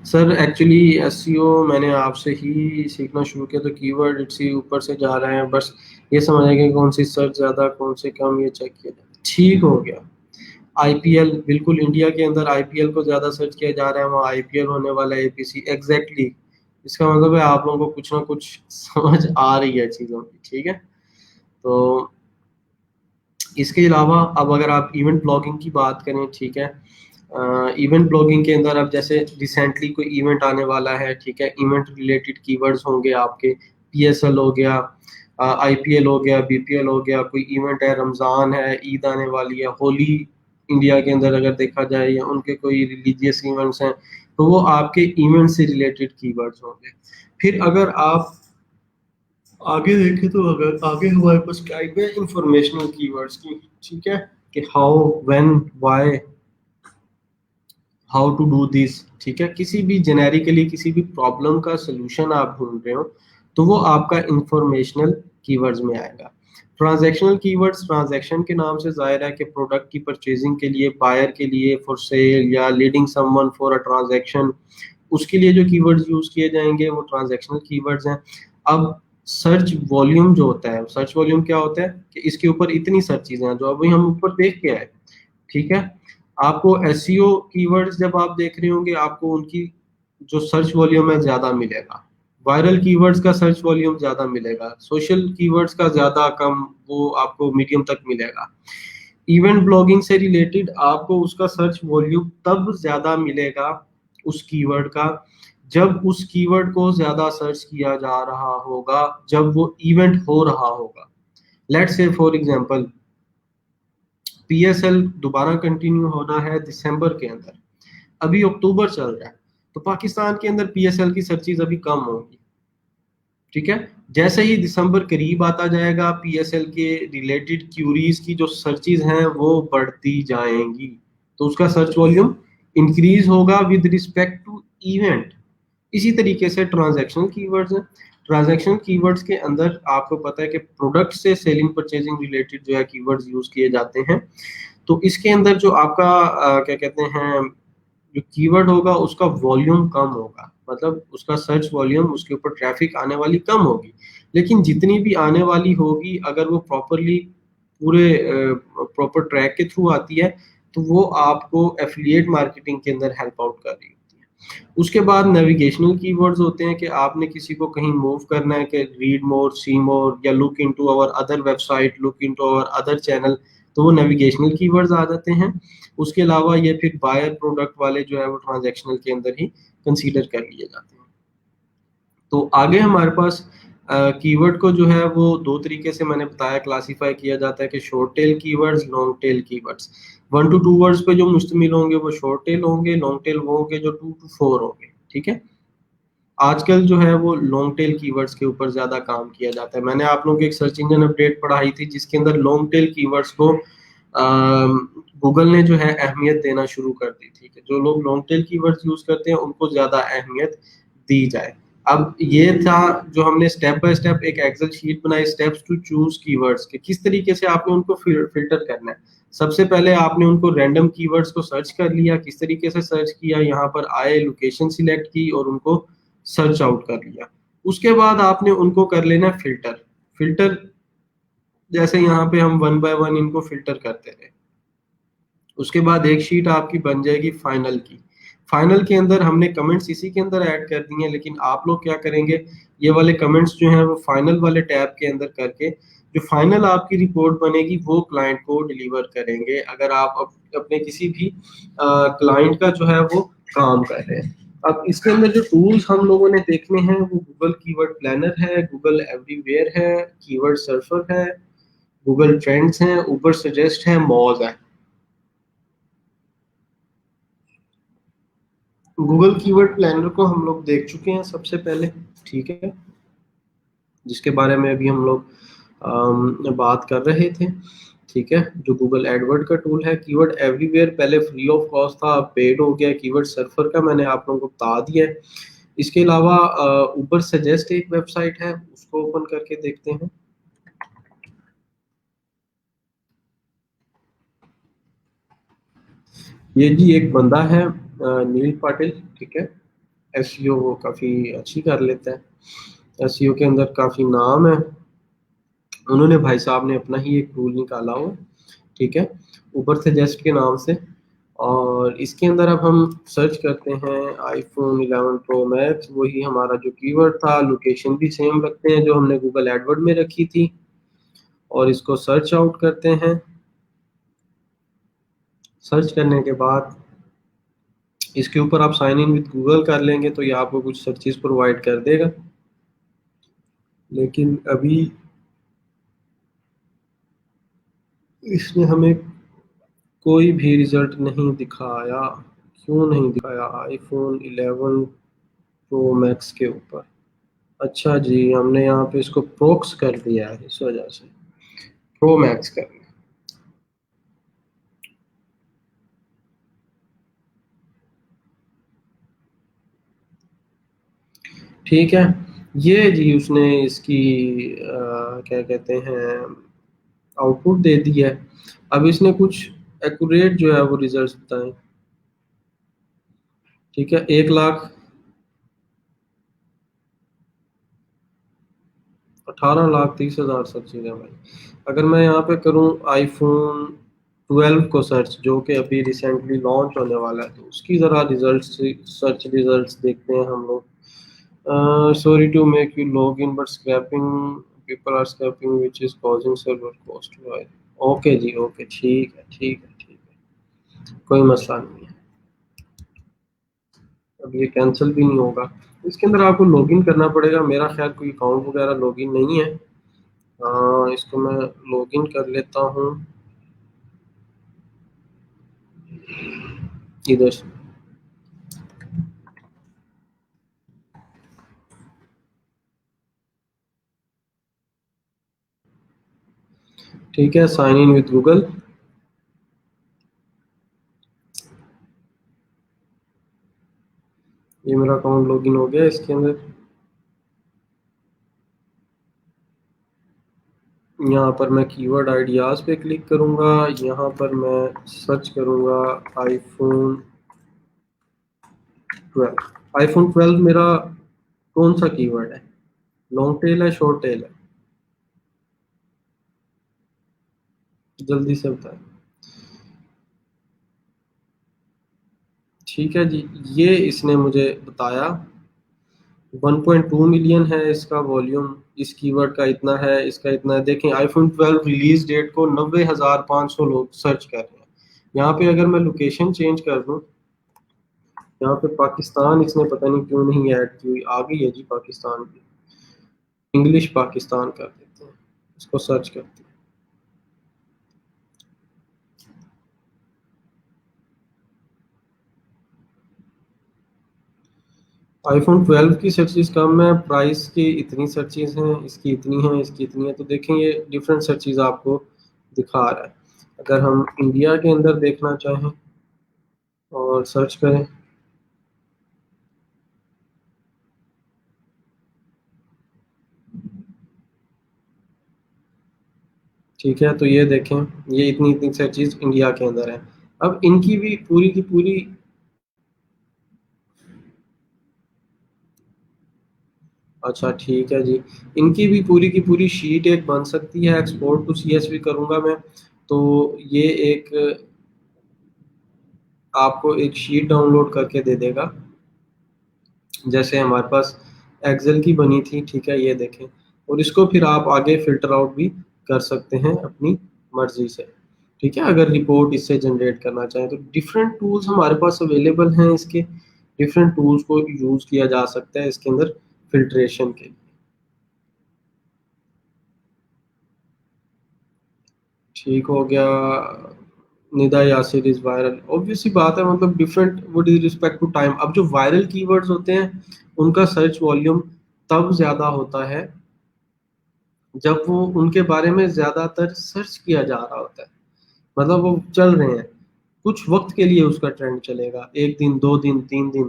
सर एक्चुअली एसईओ मैंने आपसे ही सीखना शुरू किया, तो कीवर्ड इसी ऊपर से जा रहे हैं, बस ये समझ आएगा कि कौन सी सर्च ज़्यादा, कौन से कम, ये चेक किया जाए। ठीक हो गया। आईपीएल, बिल्कुल इंडिया के अंदर आईपीएल को ज़्यादा सर्च किया जा रहा है, वहाँ आईपीएल होने वाला है, एपीसी एग्जैक्टली। इसका मतलब है आप लोगों को कुछ ना कुछ समझ आ रही है चीज़ों की, ठीक है। तो इसके अलावा अब अगर आप इवेंट ब्लॉगिंग की बात करें, ठीक है, इवेंट ब्लॉगिंग के अंदर अब जैसे रिसेंटली कोई इवेंट आने वाला है, ठीक है, इवेंट रिलेटेड कीवर्ड्स होंगे आपके, पीएसएल हो गया, आईपीएल हो गया, बीपीएल हो गया, कोई इवेंट है, रमज़ान है, ईद आने वाली है, होली इंडिया के अंदर अगर देखा जाए, या उनके कोई रिलीजियस इवेंट्स हैं, तो वो आपके इवेंट से रिलेटेड कीवर्ड्स होंगे। फिर अगर आप आगे देखें तो अगर आगे हमारे पास टाइप है इंफॉर्मेशनल कीवर्ड्स की, ठीक है, कि how, when, why, how to do this, ठीक है। किसी भी जेनेरिकली किसी भी प्रॉब्लम का सलूशन आप ढूंढ रहे हो, तो वो आपका इंफॉर्मेशनल कीवर्ड्स में आएगा। ट्रांजैक्शनल कीवर्ड्स, ट्रांजैक्शन के नाम से जाहिर है कि प्रोडक्ट की परचेजिंग के लिए, बायर के लिए, फॉर सेल, या leading someone for a transaction, उसके लिए जो कीवर्ड्स यूज किए जाएंगे वो ट्रांजैक्शनल कीवर्ड्स हैं। अब सर्च वॉल्यूम जो होता है, सर्च वॉल्यूम क्या होता है कि इसके ऊपर इतनी सर्चेज हैं जो अभी हम ऊपर देख के आए, ठीक है। आपको एसईओ कीवर्ड्स जब आप देख रहे होंगे, आपको उनकी जो सर्च वॉल्यूम है ज्यादा मिलेगा, वायरल कीवर्ड्स का सर्च वॉल्यूम ज्यादा मिलेगा, सोशल कीवर्ड्स का ज्यादा कम, वो आपको मीडियम तक मिलेगा। इवेंट ब्लॉगिंग से रिलेटेड आपको उसका सर्च वॉल्यूम तब ज्यादा मिलेगा उस कीवर्ड का, जब उस कीवर्ड को ज्यादा सर्च किया जा रहा होगा, जब वो इवेंट हो रहा होगा। Let's say for example, PSL दोबारा कंटिन्यू होना है दिसंबर के अंदर, अभी अक्टूबर चल रहा है, तो पाकिस्तान के अंदर पीएसएल की सर्चेज अभी कम होंगी, ठीक है। जैसे ही दिसंबर करीब आता जाएगा, पीएसएल के रिलेटेड क्यूरीज की जो सर्चेज हैं वो बढ़ती जाएंगी, तो उसका सर्च वॉल्यूम इंक्रीज होगा विद रिस्पेक्ट टू इवेंट। इसी तरीके से ट्रांजैक्शनल कीवर्ड्स हैं। ट्रांजैक्शनल कीवर्ड्स के अंदर आपको पता है कि प्रोडक्ट से सेलिंग परचेजिंग रिलेटेड जो है कीवर्ड्स यूज किए जाते हैं। तो इसके अंदर जो आपका क्या कहते हैं, जो कीवर्ड होगा उसका वॉल्यूम कम होगा, मतलब उसका सर्च वॉल्यूम, उसके ऊपर ट्रैफिक आने वाली कम होगी, लेकिन जितनी भी आने वाली होगी अगर वो प्रॉपरली पूरे प्रॉपर ट्रैक के थ्रू आती है, तो वो आपको एफिलिएट मार्केटिंग के अंदर हेल्प आउट कर रही होती है। उसके बाद नेविगेशनल कीवर्ड्स होते हैं कि आपने किसी को कहीं मूव करना है, कि रीड मोर, सी मोर, या look into our other website, look into our other channel, तो वो नेविगेशनल कीवर्ड्स आ जाते हैं। उसके अलावा ये फिर बायर प्रोडक्ट वाले जो है वो ट्रांजैक्शनल के अंदर ही कंसीडर कर लिए जाते हैं। तो आगे हमारे पास कीवर्ड को जो है वो दो तरीके से मैंने बताया क्लासिफाई किया जाता है, कि short tail keywords, long tail keywords. 1 to 2 words पे जो मुश्तमिल होंगे वो शॉर्ट टेल होंगे, लॉन्ग टेल वो होंगे जो 2 to 4 होंगे, ठीक है। आजकल जो है वो लॉन्ग टेल कीवर्ड्स के ऊपर ज्यादा काम किया जाता है। मैंने आप लोगों को एक सर्च इंजन अपडेट पढ़ाई थी जिसके अंदर लॉन्ग टेल कीवर्ड्स को गूगल ने जो है अहमियत देना शुरू कर दी थी कि जो लोग लॉन्ग टेल कीवर्ड्स यूज करते हैं उनको ज्यादा अहमियत दी जाए। अब ये था जो हमने स्टेप बाय स्टेप एक एक्सेल शीट बनाई, स्टेप्स टू चूज कीवर्ड्स के किस तरीके से आपने उनको फिल्टर करना है। सबसे पहले आपने उनको रैंडम कीवर्ड्स को सर्च कर लिया, किस तरीके से सर्च किया, यहाँ पर आए, लोकेशन सिलेक्ट की और उनको सर्च आउट कर लिया। उसके बाद आपने उनको कर लेना फिल्टर। फिल्टर जैसे यहाँ पे हम वन बाय वन इनको फिल्टर करते रहे। उसके बाद एक शीट आपकी बन जाएगी फाइनल की। फाइनल के अंदर हमने कमेंट्स इसी के अंदर ऐड कर दिए हैं, लेकिन आप लोग क्या करेंगे, ये वाले कमेंट्स जो हैं वो फाइनल वाले टैब के अंदर करके जो फाइनल आपकी रिपोर्ट बनेगी वो क्लाइंट को डिलीवर करेंगे, अगर आप अपने किसी भी क्लाइंट का जो है वो काम कर रहे हैं। अब इसके अंदर जो टूल्स हम लोगों ने देखने हैं वो गूगल कीवर्ड प्लानर है, गूगल एवरीवेयर है, कीवर्ड सर्फर है, गूगल ट्रेंड्स है, ऊबर सजेस्ट है, मॉज है। गूगल कीवर्ड प्लानर को हम लोग देख चुके हैं सबसे पहले, ठीक है, जिसके बारे में अभी हम लोग बात कर रहे थे। ठीक है, जो गूगल एडवर्ड का टूल है। कीवर्ड एवरीवेयर पहले फ्री ऑफ कॉस्ट था, अब पेड हो गया। कीवर्ड सर्फर का मैंने आप लोगों को बता दिया है। इसके अलावा ऊबर सजेस्ट एक वेबसाइट है, उसको ओपन करके देखते हैं। ये जी एक बंदा है नील पाटिल, ठीक है, एसईओ वो काफ़ी अच्छी कर लेता है, एसईओ के अंदर काफ़ी नाम है। उन्होंने भाई साहब ने अपना ही एक टूल निकाला हुआ, ठीक है, ऊपर सजेस्ट के नाम से। और इसके अंदर अब हम सर्च करते हैं आईफोन 11 प्रो मैक्स, वही हमारा जो कीवर्ड था। लोकेशन भी सेम रखते हैं जो हमने गूगल एडवर्ड में रखी थी, और इसको सर्च आउट करते हैं। सर्च करने के बाद इसके ऊपर आप साइन इन विद गूगल कर लेंगे तो ये आपको कुछ सर्चेस प्रोवाइड कर देगा, लेकिन अभी इसने हमें कोई भी रिजल्ट नहीं दिखाया। क्यों नहीं दिखाया आईफोन 11 प्रो मैक्स के ऊपर? अच्छा जी, हमने यहाँ पे इसको प्रोक्स कर दिया है, इस वजह से प्रो मैक्स कर दिया। ठीक है, ये जी उसने इसकी क्या कहते हैं आउटपुट दे दी है। अब इसने कुछ एक्यूरेट जो है वो रिजल्ट्स बताएं। ठीक है, 1,18,30,000 सब चीज़ें भाई। अगर मैं यहाँ पे करूँ आईफोन 12 को सर्च, जो कि अभी रिसेंटली लॉन्च होने वाला है, तो उसकी ज़रा रिजल्ट सर्च रिजल्ट्स देखते हैं हम लोग। Sorry to make you log in but scraping people are scraping which is causing server cost. Okay जी, ओके, ठीक है, ठीक है, ठीक है, कोई मसला नहीं है। अब ये कैंसिल भी नहीं होगा। इसके अंदर आपको लॉगिन करना पड़ेगा, मेरा ख्याल कोई अकाउंट वगैरह लॉगिन नहीं है। इसको मैं लॉगिन कर लेता हूँ इधर से। ठीक है, साइन इन विद गूगल। ये मेरा अकाउंट लॉगिन हो गया। इसके अंदर यहाँ पर मैं कीवर्ड आइडियाज़ पे क्लिक करूँगा, यहाँ पर मैं सर्च करूँगा आईफोन 12। आईफोन 12 मेरा कौन सा कीवर्ड है? लॉन्ग टेल है, शॉर्ट टेल है? जल्दी से बताएं। ठीक है जी, ये इसने मुझे बताया 1.2 मिलियन है इसका वॉल्यूम, इस कीवर्ड का इतना है, इसका इतना है। देखें आईफोन 12 रिलीज डेट को 90,500 लोग सर्च कर रहे हैं। यहाँ पे अगर मैं लोकेशन चेंज कर दूं, यहाँ पे पाकिस्तान इसने पता नहीं क्यों नहीं ऐड की हुई, आ गई है जी पाकिस्तान की। इंग्लिश पाकिस्तान कर देते हैं, इसको सर्च करते हैं। आईफोन 12 की सर्चेस कम है, प्राइस की इतनी सर्चेस हैं, इसकी इतनी हैं, इसकी इतनी है, तो देखें ये डिफरेंट सर्चेस आपको दिखा रहा है। अगर हम इंडिया के अंदर देखना चाहें और सर्च करें, ठीक है, तो ये देखें, ये इतनी इतनी सर्चेज इंडिया के अंदर है। अब इनकी भी पूरी की पूरी, अच्छा ठीक है जी, इनकी भी पूरी की पूरी शीट एक बन सकती है, एक्सपोर्ट टू सीएसवी करूंगा मैं, तो ये एक आपको एक शीट डाउनलोड करके दे देगा, जैसे हमारे पास एक्सेल की बनी थी, ठीक है, ये देखें। और इसको फिर आप आगे फिल्टर आउट भी कर सकते हैं अपनी मर्जी से, ठीक है, अगर रिपोर्ट इससे जनरेट करना चाहें तो डिफरेंट टूल्स हमारे पास अवेलेबल हैं इसके, डिफरेंट टूल्स को यूज किया जा सकता है इसके अंदर फिल्ट्रेशन के लिए। ठीक हो गया। Nida Yasir is viral, obviously बात है, मतलब different with respect to time. अब जो वायरल कीवर्ड्स होते हैं उनका सर्च वॉल्यूम तब ज्यादा होता है जब वो उनके बारे में ज्यादातर सर्च किया जा रहा होता है, मतलब वो चल रहे हैं, कुछ वक्त के लिए उसका ट्रेंड चलेगा, एक दिन, दो दिन, तीन दिन,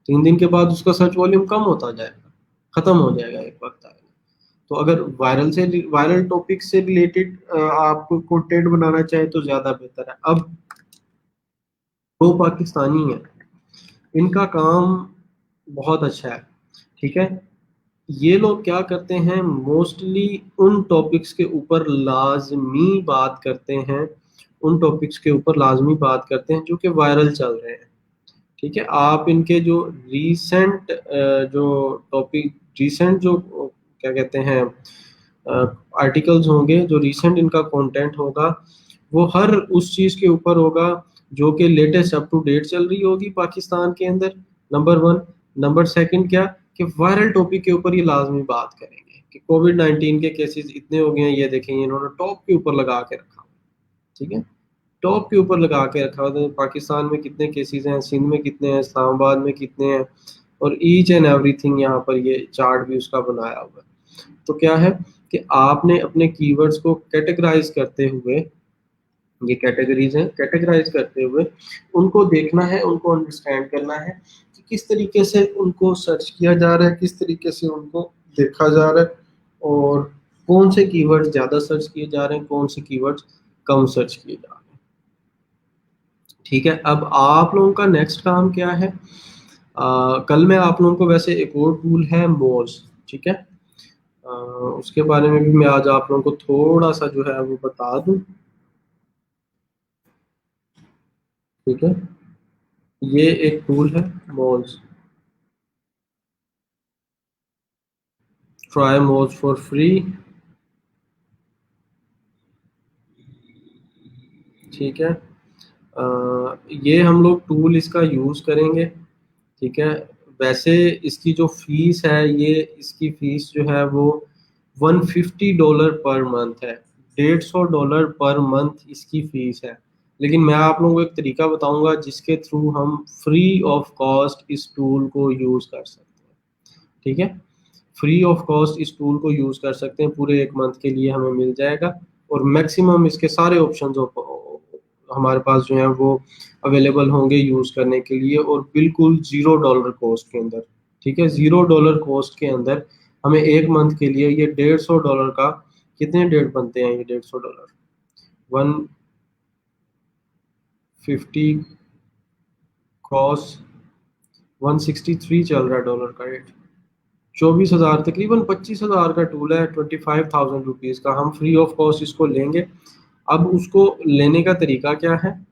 3 दिन के बाद उसका सर्च वॉल्यूम कम होता जाएगा, खत्म हो जाएगा एक वक्त आएगा। तो अगर वायरल टॉपिक से रिलेटेड आपको कंटेंट बनाना चाहे तो ज्यादा बेहतर है। अब वो पाकिस्तानी है, इनका काम बहुत अच्छा है, ठीक है, ये लोग क्या करते हैं, मोस्टली उन टॉपिक्स के ऊपर लाजमी बात करते हैं, उन टॉपिक्स के ऊपर लाजमी बात करते हैं जो कि वायरल चल रहे हैं, ठीक है। आप इनके जो रीसेंट जो टॉपिक, रीसेंट जो क्या कहते हैं आर्टिकल्स होंगे, जो रीसेंट इनका कंटेंट होगा, वो हर उस चीज़ के ऊपर होगा जो कि लेटेस्ट अप टू डेट चल रही होगी पाकिस्तान के अंदर, नंबर वन। नंबर सेकंड क्या, कि वायरल टॉपिक के ऊपर ये लाजमी बात करेंगे कि कोविड 19 के केसेस इतने हो गए हैं, ये देखें, इन्होंने टॉप के ऊपर लगा के रखा हुआ, ठीक है, टॉप के ऊपर लगा के रखा हुआ है, पाकिस्तान में कितने केसेस हैं, सिंध में कितने हैं, इस्लामाबाद में कितने हैं, और ईच एंड एवरीथिंग यहाँ पर ये चार्ट भी उसका बनाया हुआ है। तो क्या है कि आपने अपने कीवर्ड्स को कैटेगराइज करते हुए, ये कैटेगरीज हैं, कैटेगराइज करते हुए उनको देखना है, उनको अंडरस्टैंड करना है कि किस तरीके से उनको सर्च किया जा रहा है, किस तरीके से उनको देखा जा रहा है, और कौन से कीवर्ड्स ज़्यादा सर्च किए जा रहे हैं, कौन से कीवर्ड्स कम सर्च किए जा रहे हैं, ठीक है। अब आप लोगों का नेक्स्ट काम क्या है, कल मैं आप लोगों को, वैसे एक और टूल है मोज, ठीक है, उसके बारे में भी मैं आज आप लोगों को थोड़ा सा जो है वो बता दूं, ठीक है, ये एक टूल है मोज, ट्राई मोज फॉर फ्री, ठीक है। ये हम लोग टूल इसका यूज़ करेंगे, ठीक है। वैसे इसकी जो फीस है, ये इसकी फीस जो है वो $150 पर मंथ है, $150 पर मंथ इसकी फीस है। लेकिन मैं आप लोगों को एक तरीका बताऊंगा जिसके थ्रू हम फ्री ऑफ कॉस्ट इस टूल को यूज़ कर सकते हैं, ठीक है, फ्री ऑफ कॉस्ट इस टूल को यूज़ कर सकते हैं, पूरे एक मंथ के लिए हमें मिल जाएगा, और मैक्सिमम इसके सारे ऑप्शन हमारे पास जो है वो अवेलेबल होंगे यूज़ करने के लिए, और बिल्कुल $0 कॉस्ट के अंदर, ठीक है, $0 कॉस्ट के अंदर हमें एक मंथ के लिए ये $150 का, कितने डेट बनते हैं ये $150, 150 क्रॉस 163 चल रहा है डॉलर का रेट, 24,000, तकरीबन 25,000 का टूल है, 25,000 रुपीज़ का हम फ्री ऑफ कॉस्ट इसको लेंगे। अब उसको लेने का तरीका क्या है,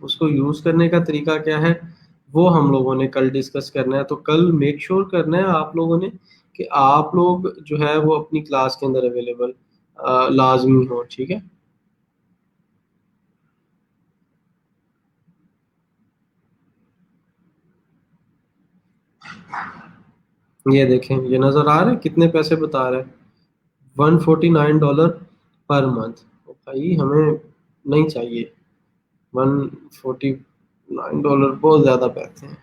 उसको यूज़ करने का तरीका क्या है, वो हम लोगों ने कल डिस्कस करना है। तो कल मेक श्योर करना है आप लोगों ने कि आप लोग जो है वो अपनी क्लास के अंदर अवेलेबल लाजमी हो, ठीक है। ये देखें, ये नज़र आ रहा है कितने पैसे बता रहा है, $149 पर मंथ। तो भाई हमें नहीं चाहिए, $149 बहुत ज़्यादा पैसे हैं,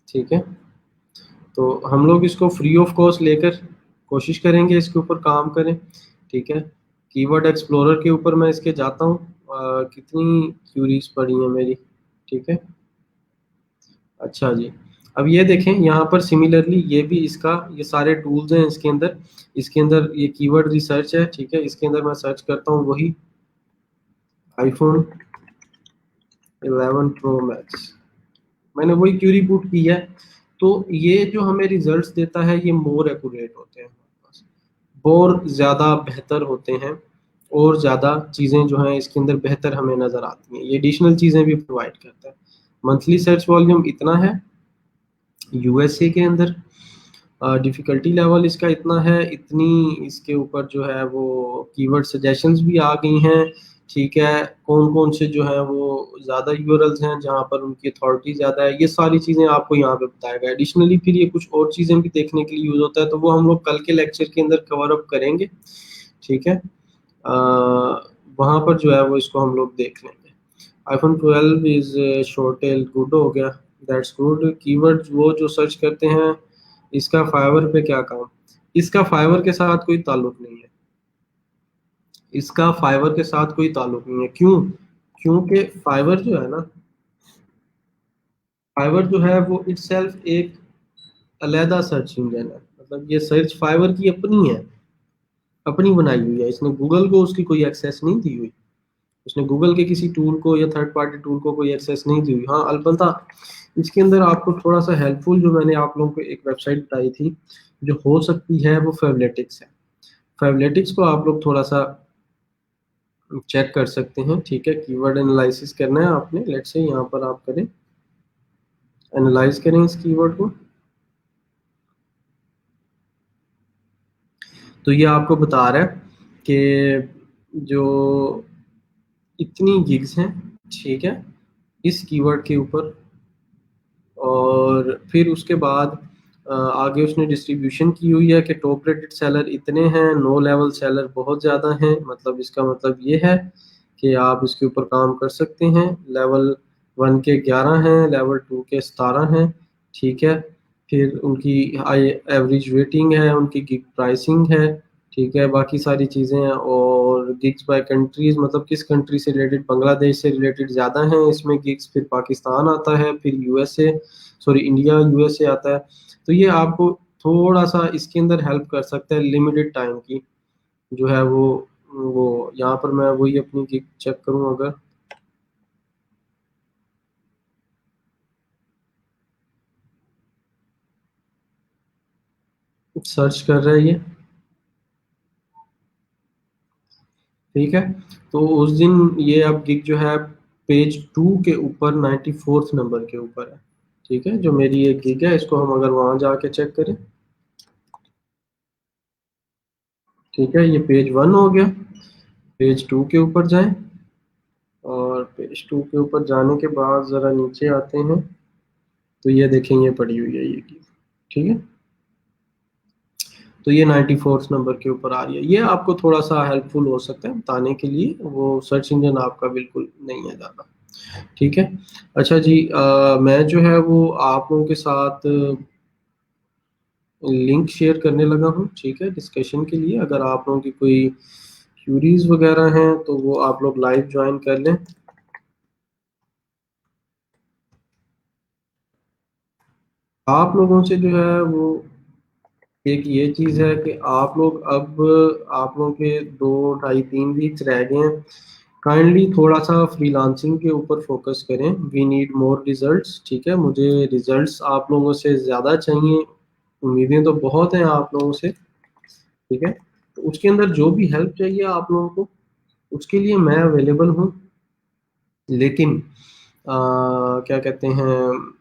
ठीक है। तो हम लोग इसको फ्री ऑफ कॉस्ट लेकर कोशिश करेंगे इसके ऊपर काम करें, ठीक है। कीवर्ड एक्सप्लोरर के ऊपर मैं इसके जाता हूँ। कितनी क्यूरीज पड़ी हैं मेरी, ठीक है। अच्छा जी, अब ये देखें यहाँ पर सिमिलरली ये भी इसका, ये सारे टूल्स हैं इसके अंदर। इसके अंदर ये कीवर्ड रिसर्च है, ठीक है। इसके अंदर मैं सर्च करता हूँ वही आईफोन 11 प्रो मैक्स, मैंने वही क्यूरी पुट की है। तो ये जो हमें रिजल्ट्स देता है ये मोर एक्यूरेट होते हैं, और ज़्यादा बेहतर होते हैं, और ज़्यादा चीज़ें जो हैं इसके अंदर बेहतर हमें नज़र आती हैं। ये एडिशनल चीज़ें भी प्रोवाइड करता है। मंथली सर्च वॉल्यूम इतना है यूएसए के अंदर, डिफ़िकल्टी लेवल इसका इतना है, इतनी इसके ऊपर जो है वो कीवर्ड सजेशंस भी आ गई हैं, ठीक है। कौन कौन से जो है वो ज़्यादा यूआरएल्स हैं जहाँ पर उनकी अथॉरिटी ज़्यादा है, ये सारी चीज़ें आपको यहाँ पे बताएगा। एडिशनली फिर ये कुछ और चीज़ें भी देखने के लिए यूज़ होता है, तो वो हम लोग कल के लेक्चर के अंदर कवर अप करेंगे, ठीक है। वहाँ पर जो है वो इसको हम लोग देख लेंगे। आईफोन 12 इज शॉर्टेल, गुड हो गया, दैट्स गुड। कीवर्ड वो जो सर्च करते हैं, इसका फाइवर पे क्या काम, इसका फाइवर के साथ कोई ताल्लुक नहीं है, इसका फाइवर के साथ कोई ताल्लुक नहीं है। क्यों? क्योंकि फाइवर जो है ना, फाइवर जो है वो इटसेल्फ एक अलहदा सर्च इंजन है, मतलब ये सर्च फाइवर की अपनी है, अपनी बनाई हुई है। इसने गूगल को उसकी कोई एक्सेस नहीं दी हुई, उसने गूगल के किसी टूल को या थर्ड पार्टी टूल को कोई एक्सेस नहीं दी हुई। हाँ अलबत्ता इसके अंदर आपको थोड़ा सा हेल्पफुल जो मैंने आप लोगों को एक वेबसाइट बताई थी जो हो सकती है, वो फेवलेटिक्स है। फेवलेटिक्स को आप लोग थोड़ा सा चेक कर सकते हैं, ठीक है। कीवर्ड एनालिसिस करना है आपने, लेट्स से यहाँ पर आप करें, एनालाइज करें इस कीवर्ड को। तो ये आपको बता रहा है कि जो इतनी गिग्स हैं, ठीक है, इस कीवर्ड के ऊपर, और फिर उसके बाद आगे उसने डिस्ट्रीब्यूशन की हुई है कि टॉप रेटेड सेलर इतने हैं, नो लेवल सेलर बहुत ज़्यादा हैं। मतलब इसका मतलब ये है कि आप इसके ऊपर काम कर सकते हैं। लेवल 1 के 11 हैं, लेवल 2 के 17 हैं, ठीक है। फिर उनकी हाई एवरेज रेटिंग है, उनकी गिग प्राइसिंग है, ठीक है, बाकी सारी चीज़ें हैं। और गिग्स बाय कंट्रीज, मतलब किस कंट्री से रिलेटेड, बांग्लादेश से रिलेटेड ज़्यादा हैं इसमें गिग्स, फिर पाकिस्तान आता है, फिर यूएसए, सॉरी इंडिया यूएसए आता है। तो ये आपको थोड़ा सा इसके अंदर हेल्प कर सकता है लिमिटेड टाइम की जो है वो यहाँ पर मैं वही अपनी गिग चेक करूँ, अगर सर्च कर रहा है ये, ठीक है। तो उस दिन ये अब गिग जो है पेज 2 के ऊपर 94th नंबर के ऊपर है, ठीक है। जो मेरी एक गिग है, इसको हम अगर वहां जाके चेक करें, ठीक है, ये पेज 1 हो गया। पेज 2 के ऊपर जाएं, और पेज 2 के ऊपर जाने के बाद ज़रा नीचे आते हैं, तो ये देखें ये पड़ी हुई है ये गिग, ठीक है। तो ये 94th नंबर के ऊपर आ रही है। ये आपको थोड़ा सा हेल्पफुल हो सकता है बताने के लिए, वो सर्च इंजन आपका बिल्कुल नहीं है ज़्यादा, ठीक है। अच्छा जी, मैं जो है वो आप लोगों के साथ लिंक शेयर करने लगा हूँ, ठीक है, डिस्कशन के लिए। अगर आप लोगों की कोई क्यूरीज वगैरह हैं तो वो आप लोग लाइव ज्वाइन कर लें। आप लोगों से जो है वो एक ये चीज़ है कि आप लोग अब, आप लोगों के 2 ढाई 3 वीक्स रह गए हैं, काइंडली थोड़ा सा फ्रीलांसिंग के ऊपर फोकस करें। वी नीड मोर रिजल्ट्स, ठीक है। मुझे रिजल्ट्स आप लोगों से ज़्यादा चाहिए, उम्मीदें तो बहुत हैं आप लोगों से, ठीक है। तो उसके अंदर जो भी हेल्प चाहिए आप लोगों को, उसके लिए मैं अवेलेबल हूँ। लेकिन क्या कहते हैं,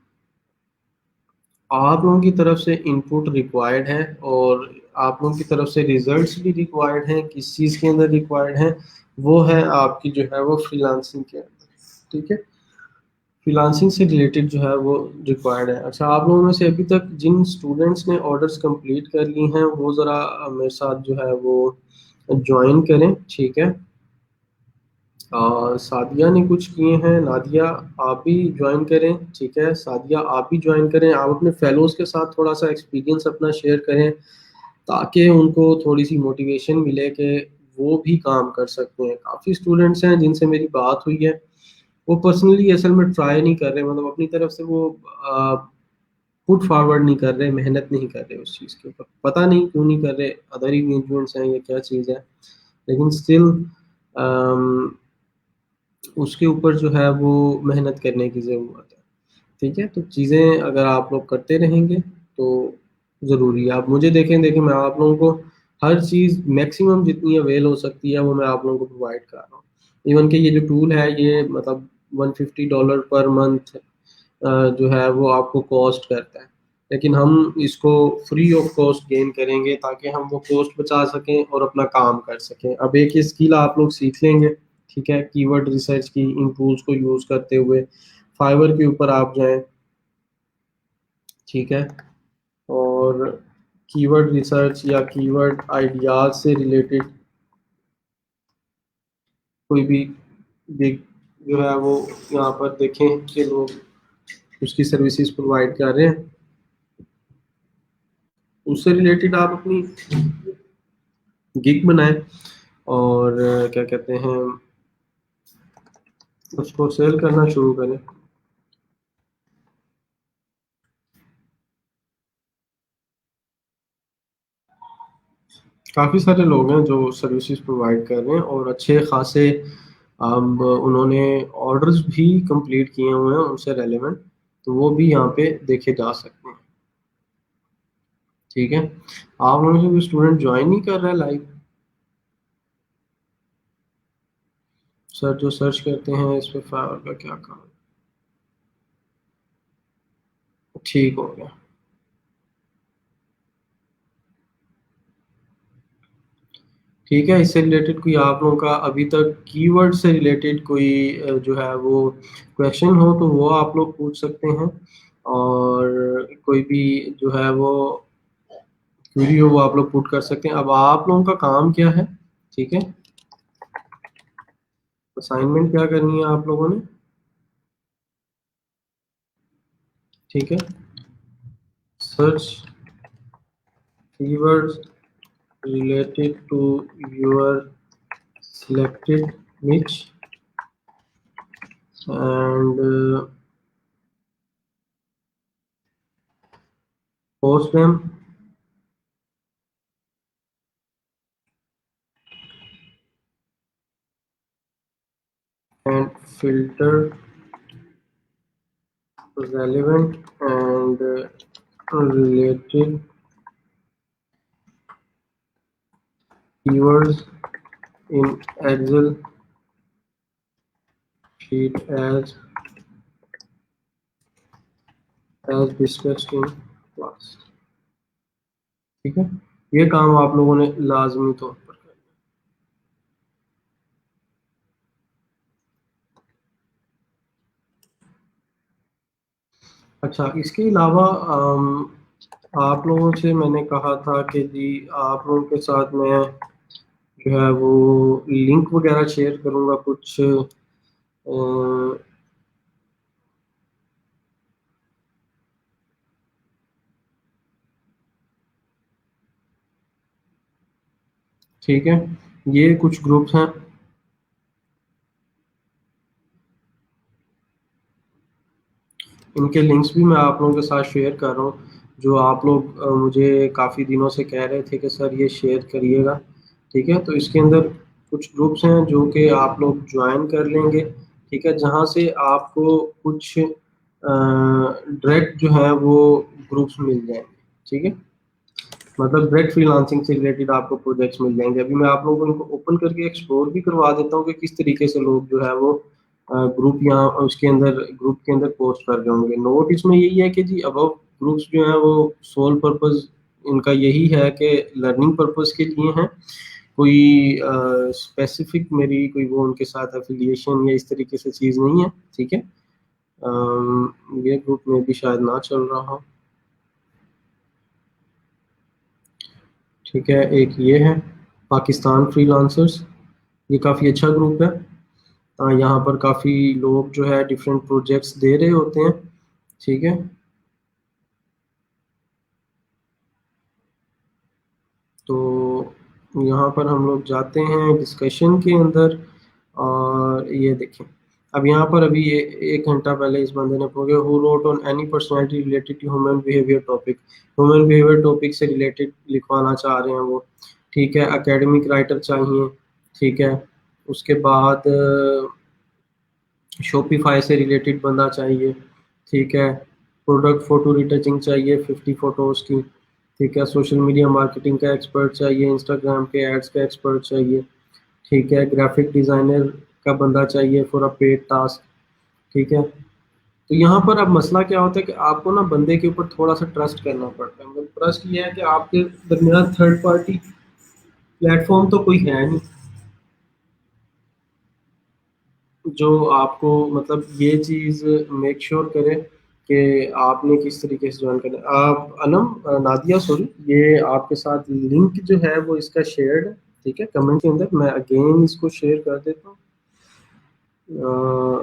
आप लोगों की तरफ से इनपुट रिक्वायर्ड है, और आप लोगों की तरफ से रिजल्ट्स भी रिक्वायर्ड हैं। किस चीज़ के अंदर रिक्वायर्ड है, वो है आपकी जो है वो फ्रीलांसिंग के अंदर, ठीक है। फ्रीलांसिंग से रिलेटेड जो है वो रिक्वायर्ड है। अच्छा, आप लोगों में से अभी तक जिन स्टूडेंट्स ने ऑर्डर्स कंप्लीट कर ली हैं वो ज़रा मेरे साथ जो है वो ज्वाइन करें, ठीक है। सादिया ने कुछ किए हैं, नादिया आप भी ज्वाइन करें, ठीक है। सादिया आप भी ज्वाइन करें, आप अपने फेलोज़ के साथ थोड़ा सा एक्सपीरियंस अपना शेयर करें, ताकि उनको थोड़ी सी मोटिवेशन मिले कि वो भी काम कर सकते हैं। काफ़ी स्टूडेंट्स हैं जिनसे मेरी बात हुई है, वो पर्सनली असल में ट्राई नहीं कर रहे, मतलब अपनी तरफ से वो पुट फॉरवर्ड नहीं कर रहे, मेहनत नहीं कर रहे उस चीज़ के ऊपर। पता नहीं क्यों नहीं कर रहे, अदर इंग्रेडिएंट्स हैं या क्या चीज़ है, लेकिन स्टिल उसके ऊपर जो है वो मेहनत करने की ज़रूरत है। ठीक है, तो चीज़ें अगर आप लोग करते रहेंगे तो ज़रूरी है। आप मुझे देखें देखें मैं आप लोगों को हर चीज़ मैक्सिमम जितनी अवेल हो सकती है वो मैं आप लोगों को प्रोवाइड कर रहा हूँ। इवन कि ये जो टूल है ये मतलब $150 पर मंथ जो है वो आपको कॉस्ट करता है, लेकिन हम इसको फ्री ऑफ कॉस्ट गेन करेंगे ताकि हम वो कॉस्ट बचा सकें और अपना काम कर सकें। अब एक ये स्किल आप लोग सीख लेंगे, ठीक है, कीवर्ड रिसर्च की इन टूल्स को यूज़ करते हुए फाइवर के ऊपर आप जाएं, ठीक है, और कीवर्ड रिसर्च या कीवर्ड आइडियाज से रिलेटेड कोई भी बिग जो है वो यहाँ पर देखें कि लोग उसकी सर्विसेज प्रोवाइड कर रहे हैं, उससे रिलेटेड आप अपनी गिग बनाएं और क्या कहते हैं उसको सेल करना शुरू करें। काफ़ी सारे लोग हैं जो सर्विसेज प्रोवाइड कर रहे हैं और अच्छे खासे अब उन्होंने ऑर्डर्स भी कंप्लीट किए हुए हैं उनसे रेलेवेंट, तो वो भी यहाँ पे देखे जा सकते हैं। ठीक है, आप लोगों से कोई स्टूडेंट ज्वाइन नहीं कर रहा है लाइव? सर जो सर्च करते हैं इस पे फाइवर का क्या काम? ठीक हो गया। ठीक है, इससे रिलेटेड कोई आप लोगों का अभी तक कीवर्ड से रिलेटेड कोई जो है वो क्वेश्चन हो तो वो आप लोग पूछ सकते हैं, और कोई भी जो है वो क्वेरी हो वो आप लोग पुट कर सकते हैं। अब आप लोगों का काम क्या है, ठीक है, असाइनमेंट क्या करनी है आप लोगों ने, ठीक है, search keywords related to your selected niche and post them and filter relevant and related keywords in Excel sheet as discussed in class। ठीक है, ये काम आप लोगों ने लाजमी तौर पर करना है। अच्छा, इसके अलावा आप लोगों से मैंने कहा था कि जी आप लोगों के साथ मैं जो है वो लिंक वगैरह शेयर करूँगा कुछ ठीक है, ये कुछ ग्रुप्स हैं, इनके लिंक्स भी मैं आप लोगों के साथ शेयर कर रहा हूँ। जो आप लोग मुझे काफ़ी दिनों से कह रहे थे कि सर ये शेयर करिएगा, ठीक है, तो इसके अंदर कुछ ग्रुप्स हैं जो कि आप लोग ज्वाइन कर लेंगे, ठीक है, जहाँ से आपको कुछ डायरेक्ट जो है वो ग्रुप्स मिल जाएंगे, ठीक है, मतलब डायरेक्ट फ्रीलांसिंग से रिलेटेड आपको प्रोजेक्ट्स मिल जाएंगे। अभी मैं आप लोगों को इनको ओपन करके एक्सप्लोर भी करवा देता हूँ कि किस तरीके से लोग जो है वो ग्रुप यहाँ उसके अंदर ग्रुप के अंदर पोस्ट कर रहे होंगे। नोट इसमें यही है कि जी अब ग्रुप्स जो है वो सोल पर्पस इनका यही है कि लर्निंग पर्पस के लिए हैं, कोई स्पेसिफिक मेरी कोई वो उनके साथ एफिलिएशन या इस तरीके से चीज़ नहीं है, ठीक है। ये ग्रुप में भी शायद ना चल रहा हो, ठीक है, एक ये है पाकिस्तान फ्रीलांसर्स, ये काफ़ी अच्छा ग्रुप है। यहाँ पर काफ़ी लोग जो है डिफरेंट प्रोजेक्ट्स दे रहे होते हैं, ठीक है, तो यहाँ पर हम लोग जाते हैं डिस्कशन के अंदर, और ये देखें, अब यहाँ पर अभी ये 1 घंटा पहले इस बंदे ने पूछा, who wrote on any personality related to human behaviour topic. Human behaviour topic से रिलेटेड लिखवाना चाह रहे हैं वो, ठीक है। एकेडमिक राइटर चाहिए, ठीक है। उसके बाद शॉपिफाई से रिलेटेड बंदा चाहिए, ठीक है। प्रोडक्ट फोटो रिटचिंग चाहिए 50 फोटोज़ की, ठीक है। सोशल मीडिया मार्केटिंग का एक्सपर्ट चाहिए, इंस्टाग्राम के एड्स का एक्सपर्ट चाहिए, ठीक है। ग्राफिक डिज़ाइनर का बंदा चाहिए फॉर अ पेड टास्क, ठीक है। तो यहाँ पर अब मसला क्या होता है कि आपको ना बंदे के ऊपर थोड़ा सा ट्रस्ट करना पड़ता है। मतलब ट्रस्ट ये है कि आपके दरमियान थर्ड पार्टी प्लेटफॉर्म तो कोई है नहीं जो आपको मतलब ये चीज़ मेक श्योर करे कि आपने किस तरीके से ज्वाइन करना है। आप नादिया सॉरी, ये आपके साथ लिंक जो है वो इसका शेयर्ड है, ठीक है, कमेंट के अंदर। मैं अगेन इसको शेयर कर देता हूँ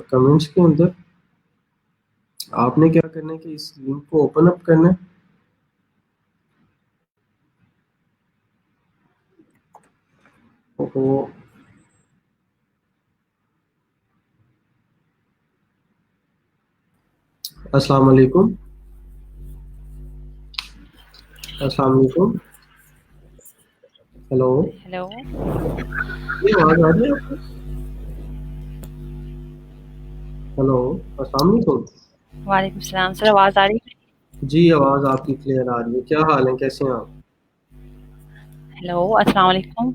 कमेंट्स के अंदर। आपने क्या करना है कि इस लिंक को ओपन अप करना है। तो अस्सलाम वालेकुम, अस्सलाम वालेकुम, हेलो, हेलो। ये आवाज़ आ रही है आपको? हेलो, अस्सलाम वालेकुम। वालेकुम सलाम सर, आवाज़ आ रही है? जी, आवाज़ आपकी क्लियर आ रही है। क्या हाल है, कैसे हैं आप? हेलो, अस्सलाम वालेकुम।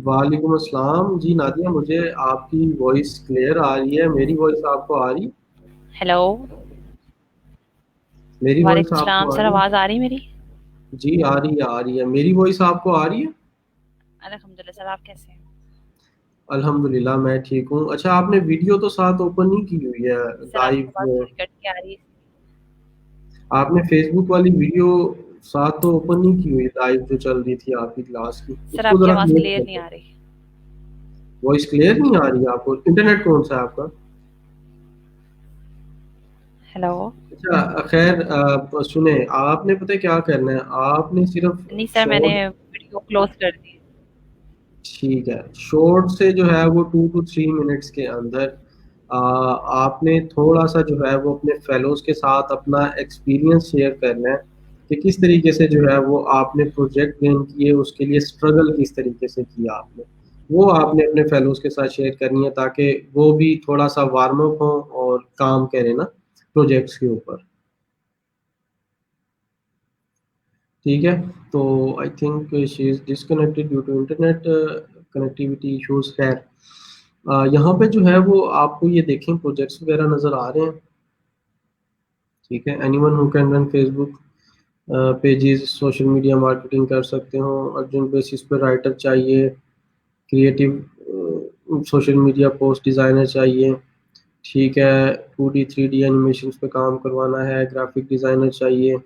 वालेकुम अस्सलाम। जी नादिया, मुझे आपकी वॉइस क्लियर आ रही है। मेरी वॉइस आपको आ रही है? हेलो, मेरी वॉइस वालेकुम सलाम आपको आ सर, रही है? आवाज़ आ रही है मेरी? जी आ रही है, आ रही है। मेरी वॉइस आपको आ रही है? अल्हम्दुलिल्लाह सर, आप कैसे हैं? अल्हम्दुलिल्लाह मैं ठीक हूँ। अच्छा, आपने वीडियो तो साथ ओपन नहीं की हुई है सर आपकी आवाज़ लाइव? थोड़ी कट के आ रही है। आपने फेसबुक वाली वीडियो साथ तो ओपन नहीं की हुई, लाइव जो चल रही थी आपकी क्लास की, सर उसको आपकी जरा आवाज़ क्लियर क्लियर नहीं कर आ दो। रही। वॉइस क्लियर नहीं आ रही है आपको? इंटरनेट कौन सा है आपका? हेलो। अच्छा खैर, सुने, आपने पता है क्या करना है, आपने नहीं सिर्फ सर, मैंने शॉर्ट, वीडियो क्लोज़ कर दी। ठीक है, शॉर्ट से जो है वो 2 to 3 मिनट्स के अंदर आपने थोड़ा सा जो है वो अपने फेलोज के साथ अपना एक्सपीरियंस शेयर करना है कि किस तरीके से जो है वो आपने प्रोजेक्ट गेन किए, उसके लिए स्ट्रगल किस तरीके से किया आपने, वो आपने अपने फेलोज के साथ शेयर करनी है ताकि वो भी थोड़ा सा वार्म अप हो और काम करें ना प्रोजेक्ट्स के ऊपर, ठीक है। तो I think she is disconnected due to internet connectivity issues. खैर, यहाँ पे जो है वो आपको ये देखें प्रोजेक्ट्स वगैरह नज़र आ रहे हैं, ठीक है। Anyone who can run Facebook pages, social media marketing कर सकते हो। अर्जेंट बेसिस पे राइटर चाहिए, creative social media post designer चाहिए, ठीक है। 2D 3D एनिमेशन पे काम करवाना है, ग्राफिक डिज़ाइनर चाहिए,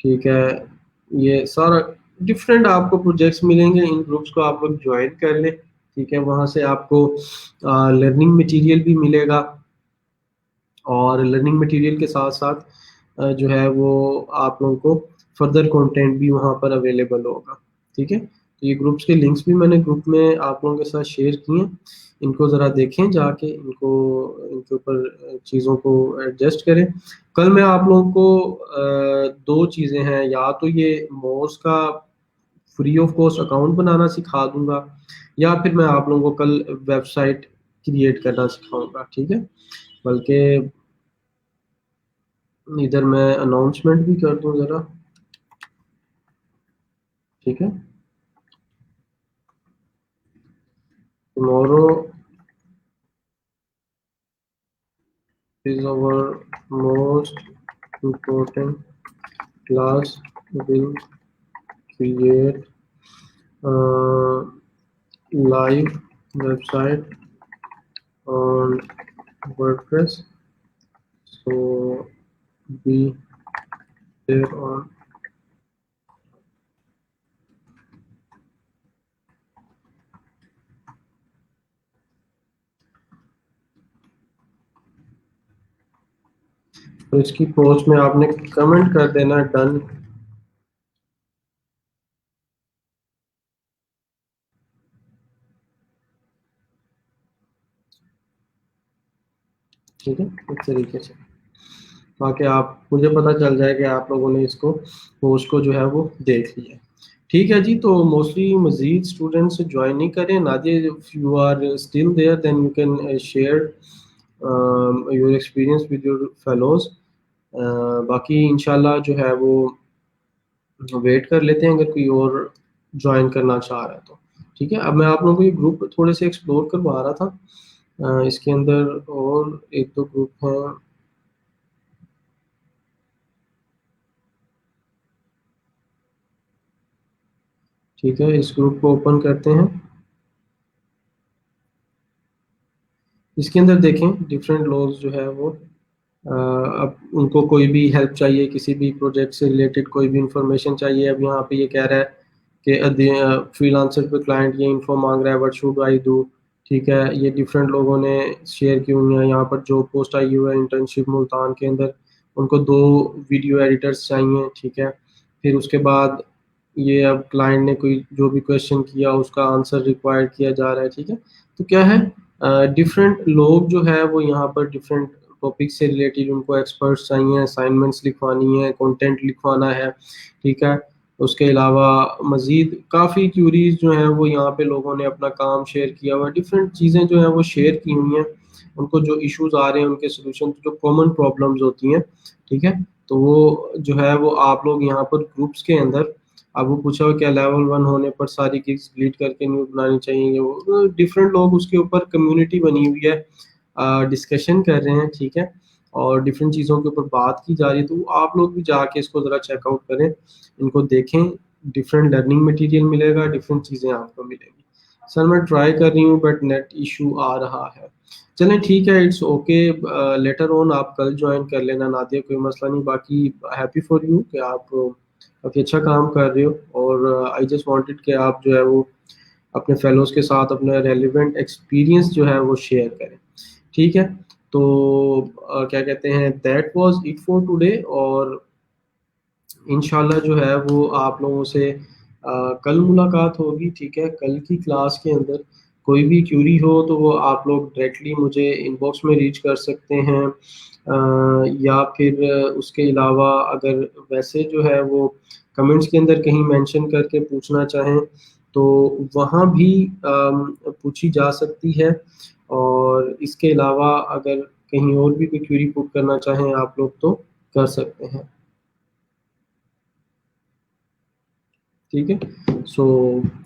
ठीक है। ये सारा डिफरेंट आपको प्रोजेक्ट्स मिलेंगे। इन ग्रुप्स को आप लोग ज्वाइन कर लें, ठीक है। वहाँ से आपको लर्निंग मटेरियल भी मिलेगा, और लर्निंग मटेरियल के साथ साथ जो है वो आप लोगों को फर्दर कंटेंट भी वहाँ पर अवेलेबल होगा, ठीक है। तो ये ग्रुप्स के लिंक्स भी मैंने ग्रुप में आप लोगों के साथ शेयर किए हैं। इनको ज़रा देखें जाके, इनको इनके ऊपर चीज़ों को एडजस्ट करें। कल मैं आप लोगों को 2 चीज़ें हैं, या तो ये मोज का फ्री ऑफ कॉस्ट अकाउंट बनाना सिखा दूंगा, या फिर मैं आप लोगों को कल वेबसाइट क्रिएट करना सिखाऊंगा, ठीक है। बल्कि इधर मैं अनाउंसमेंट भी कर दूं ज़रा, ठीक है। Tomorrow is our most important class, will create live website on WordPress, so be there on. तो इसकी पोस्ट में आपने कमेंट कर देना डन। ठीक है, इस तरीके से, ताकि आप मुझे पता चल जाए कि आप लोगों ने इसको पोस्ट को जो है वो देख लिया। ठीक है जी, तो मोस्टली मजीद स्टूडेंट्स ज्वाइन नहीं करें। Nadia, if you are still there then you can share your experience with your fellows. बाकी इंशाल्लाह जो है वो वेट कर लेते हैं अगर कोई और ज्वाइन करना चाह रहा है तो। ठीक है, अब मैं आप लोगों को ये ग्रुप थोड़े से एक्सप्लोर करवा रहा था। इसके अंदर और एक दो ग्रुप हैं। ठीक है, इस ग्रुप को ओपन करते हैं। इसके अंदर देखें डिफरेंट लोग जो है वो अब उनको कोई भी हेल्प चाहिए, किसी भी प्रोजेक्ट से रिलेटेड कोई भी इंफॉर्मेशन चाहिए। अब यहाँ पे ये कह रहा है कि फ्रीलांसर पे क्लाइंट ये इन्फो मांग रहा है, व्हाट शुड आई डू। ठीक है, ये डिफरेंट लोगों ने शेयर की हुई है। यहाँ पर जो पोस्ट आई हुई है इंटर्नशिप मुल्तान के अंदर, उनको 2 वीडियो एडिटर्स चाहिए। ठीक है, फिर उसके बाद ये अब क्लाइंट ने कोई जो भी क्वेश्चन किया उसका आंसर रिक्वायर्ड किया जा रहा है। ठीक है, तो क्या है, डिफरेंट लोग जो है वो यहाँ पर डिफरेंट टॉपिक से रिलेटेड उनको एक्सपर्ट्स चाहिए, असाइनमेंट्स लिखवानी है, कंटेंट लिखवाना है। ठीक है, उसके अलावा मज़ीद काफ़ी क्यूरीज जो हैं वो यहाँ पे लोगों ने अपना काम शेयर किया हुआ है, डिफरेंट चीज़ें जो हैं वो शेयर की हुई हैं। उनको जो इश्यूज आ रहे हैं उनके सोल्यूशन, जो कॉमन प्रॉब्लम्स होती हैं। ठीक है, तो वो जो है वो आप लोग यहाँ पर ग्रुप्स के अंदर, अब वो पूछा हुआ क्या लेवल 1 होने पर सारी गिग्स डिलीट करके न्यू बनानी चाहिए। वो डिफरेंट लोग उसके ऊपर कम्युनिटी बनी हुई है, डिस्कशन कर रहे हैं। ठीक है, और डिफरेंट चीज़ों के ऊपर बात की जा रही है, तो आप लोग भी जाके इसको ज़रा चेकआउट करें, इनको देखें। डिफरेंट लर्निंग मटेरियल मिलेगा, डिफरेंट चीज़ें आपको मिलेंगी। सर मैं ट्राई कर रही हूँ बट नेट इशू आ रहा है। चलें ठीक है, इट्स ओके। लेटर ऑन आप कल ज्वाइन कर लेना नादिया, कोई मसला नहीं। बाकी हैप्पी फॉर यू कि आप काफ़ी अच्छा काम कर रहे हो, और आई जस्ट वांटेड कि आप जो है वो अपने फेलोज के साथ अपना रेलिवेंट एक्सपीरियंस जो है वो शेयर करें। ठीक है, तो क्या कहते हैं, that was it for today. और इंशाल्लाह जो है वो आप लोगों से कल मुलाकात होगी। ठीक है, कल की क्लास के अंदर कोई भी क्यूरी हो तो वो आप लोग डायरेक्टली मुझे इनबॉक्स में रीच कर सकते हैं, या फिर उसके अलावा अगर वैसे जो है वो कमेंट्स के अंदर कहीं मेंशन करके पूछना चाहें तो वहाँ भी पूछी जा सकती है। और इसके अलावा अगर कहीं और भी कोई क्यूरी पुट करना चाहें आप लोग तो कर सकते हैं। ठीक है, so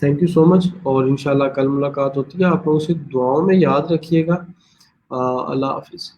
thank you so much, और इंशाल्लाह कल मुलाकात होती है। आप लोगों से दुआओं में याद रखिएगा। अल्लाह हाफिज़।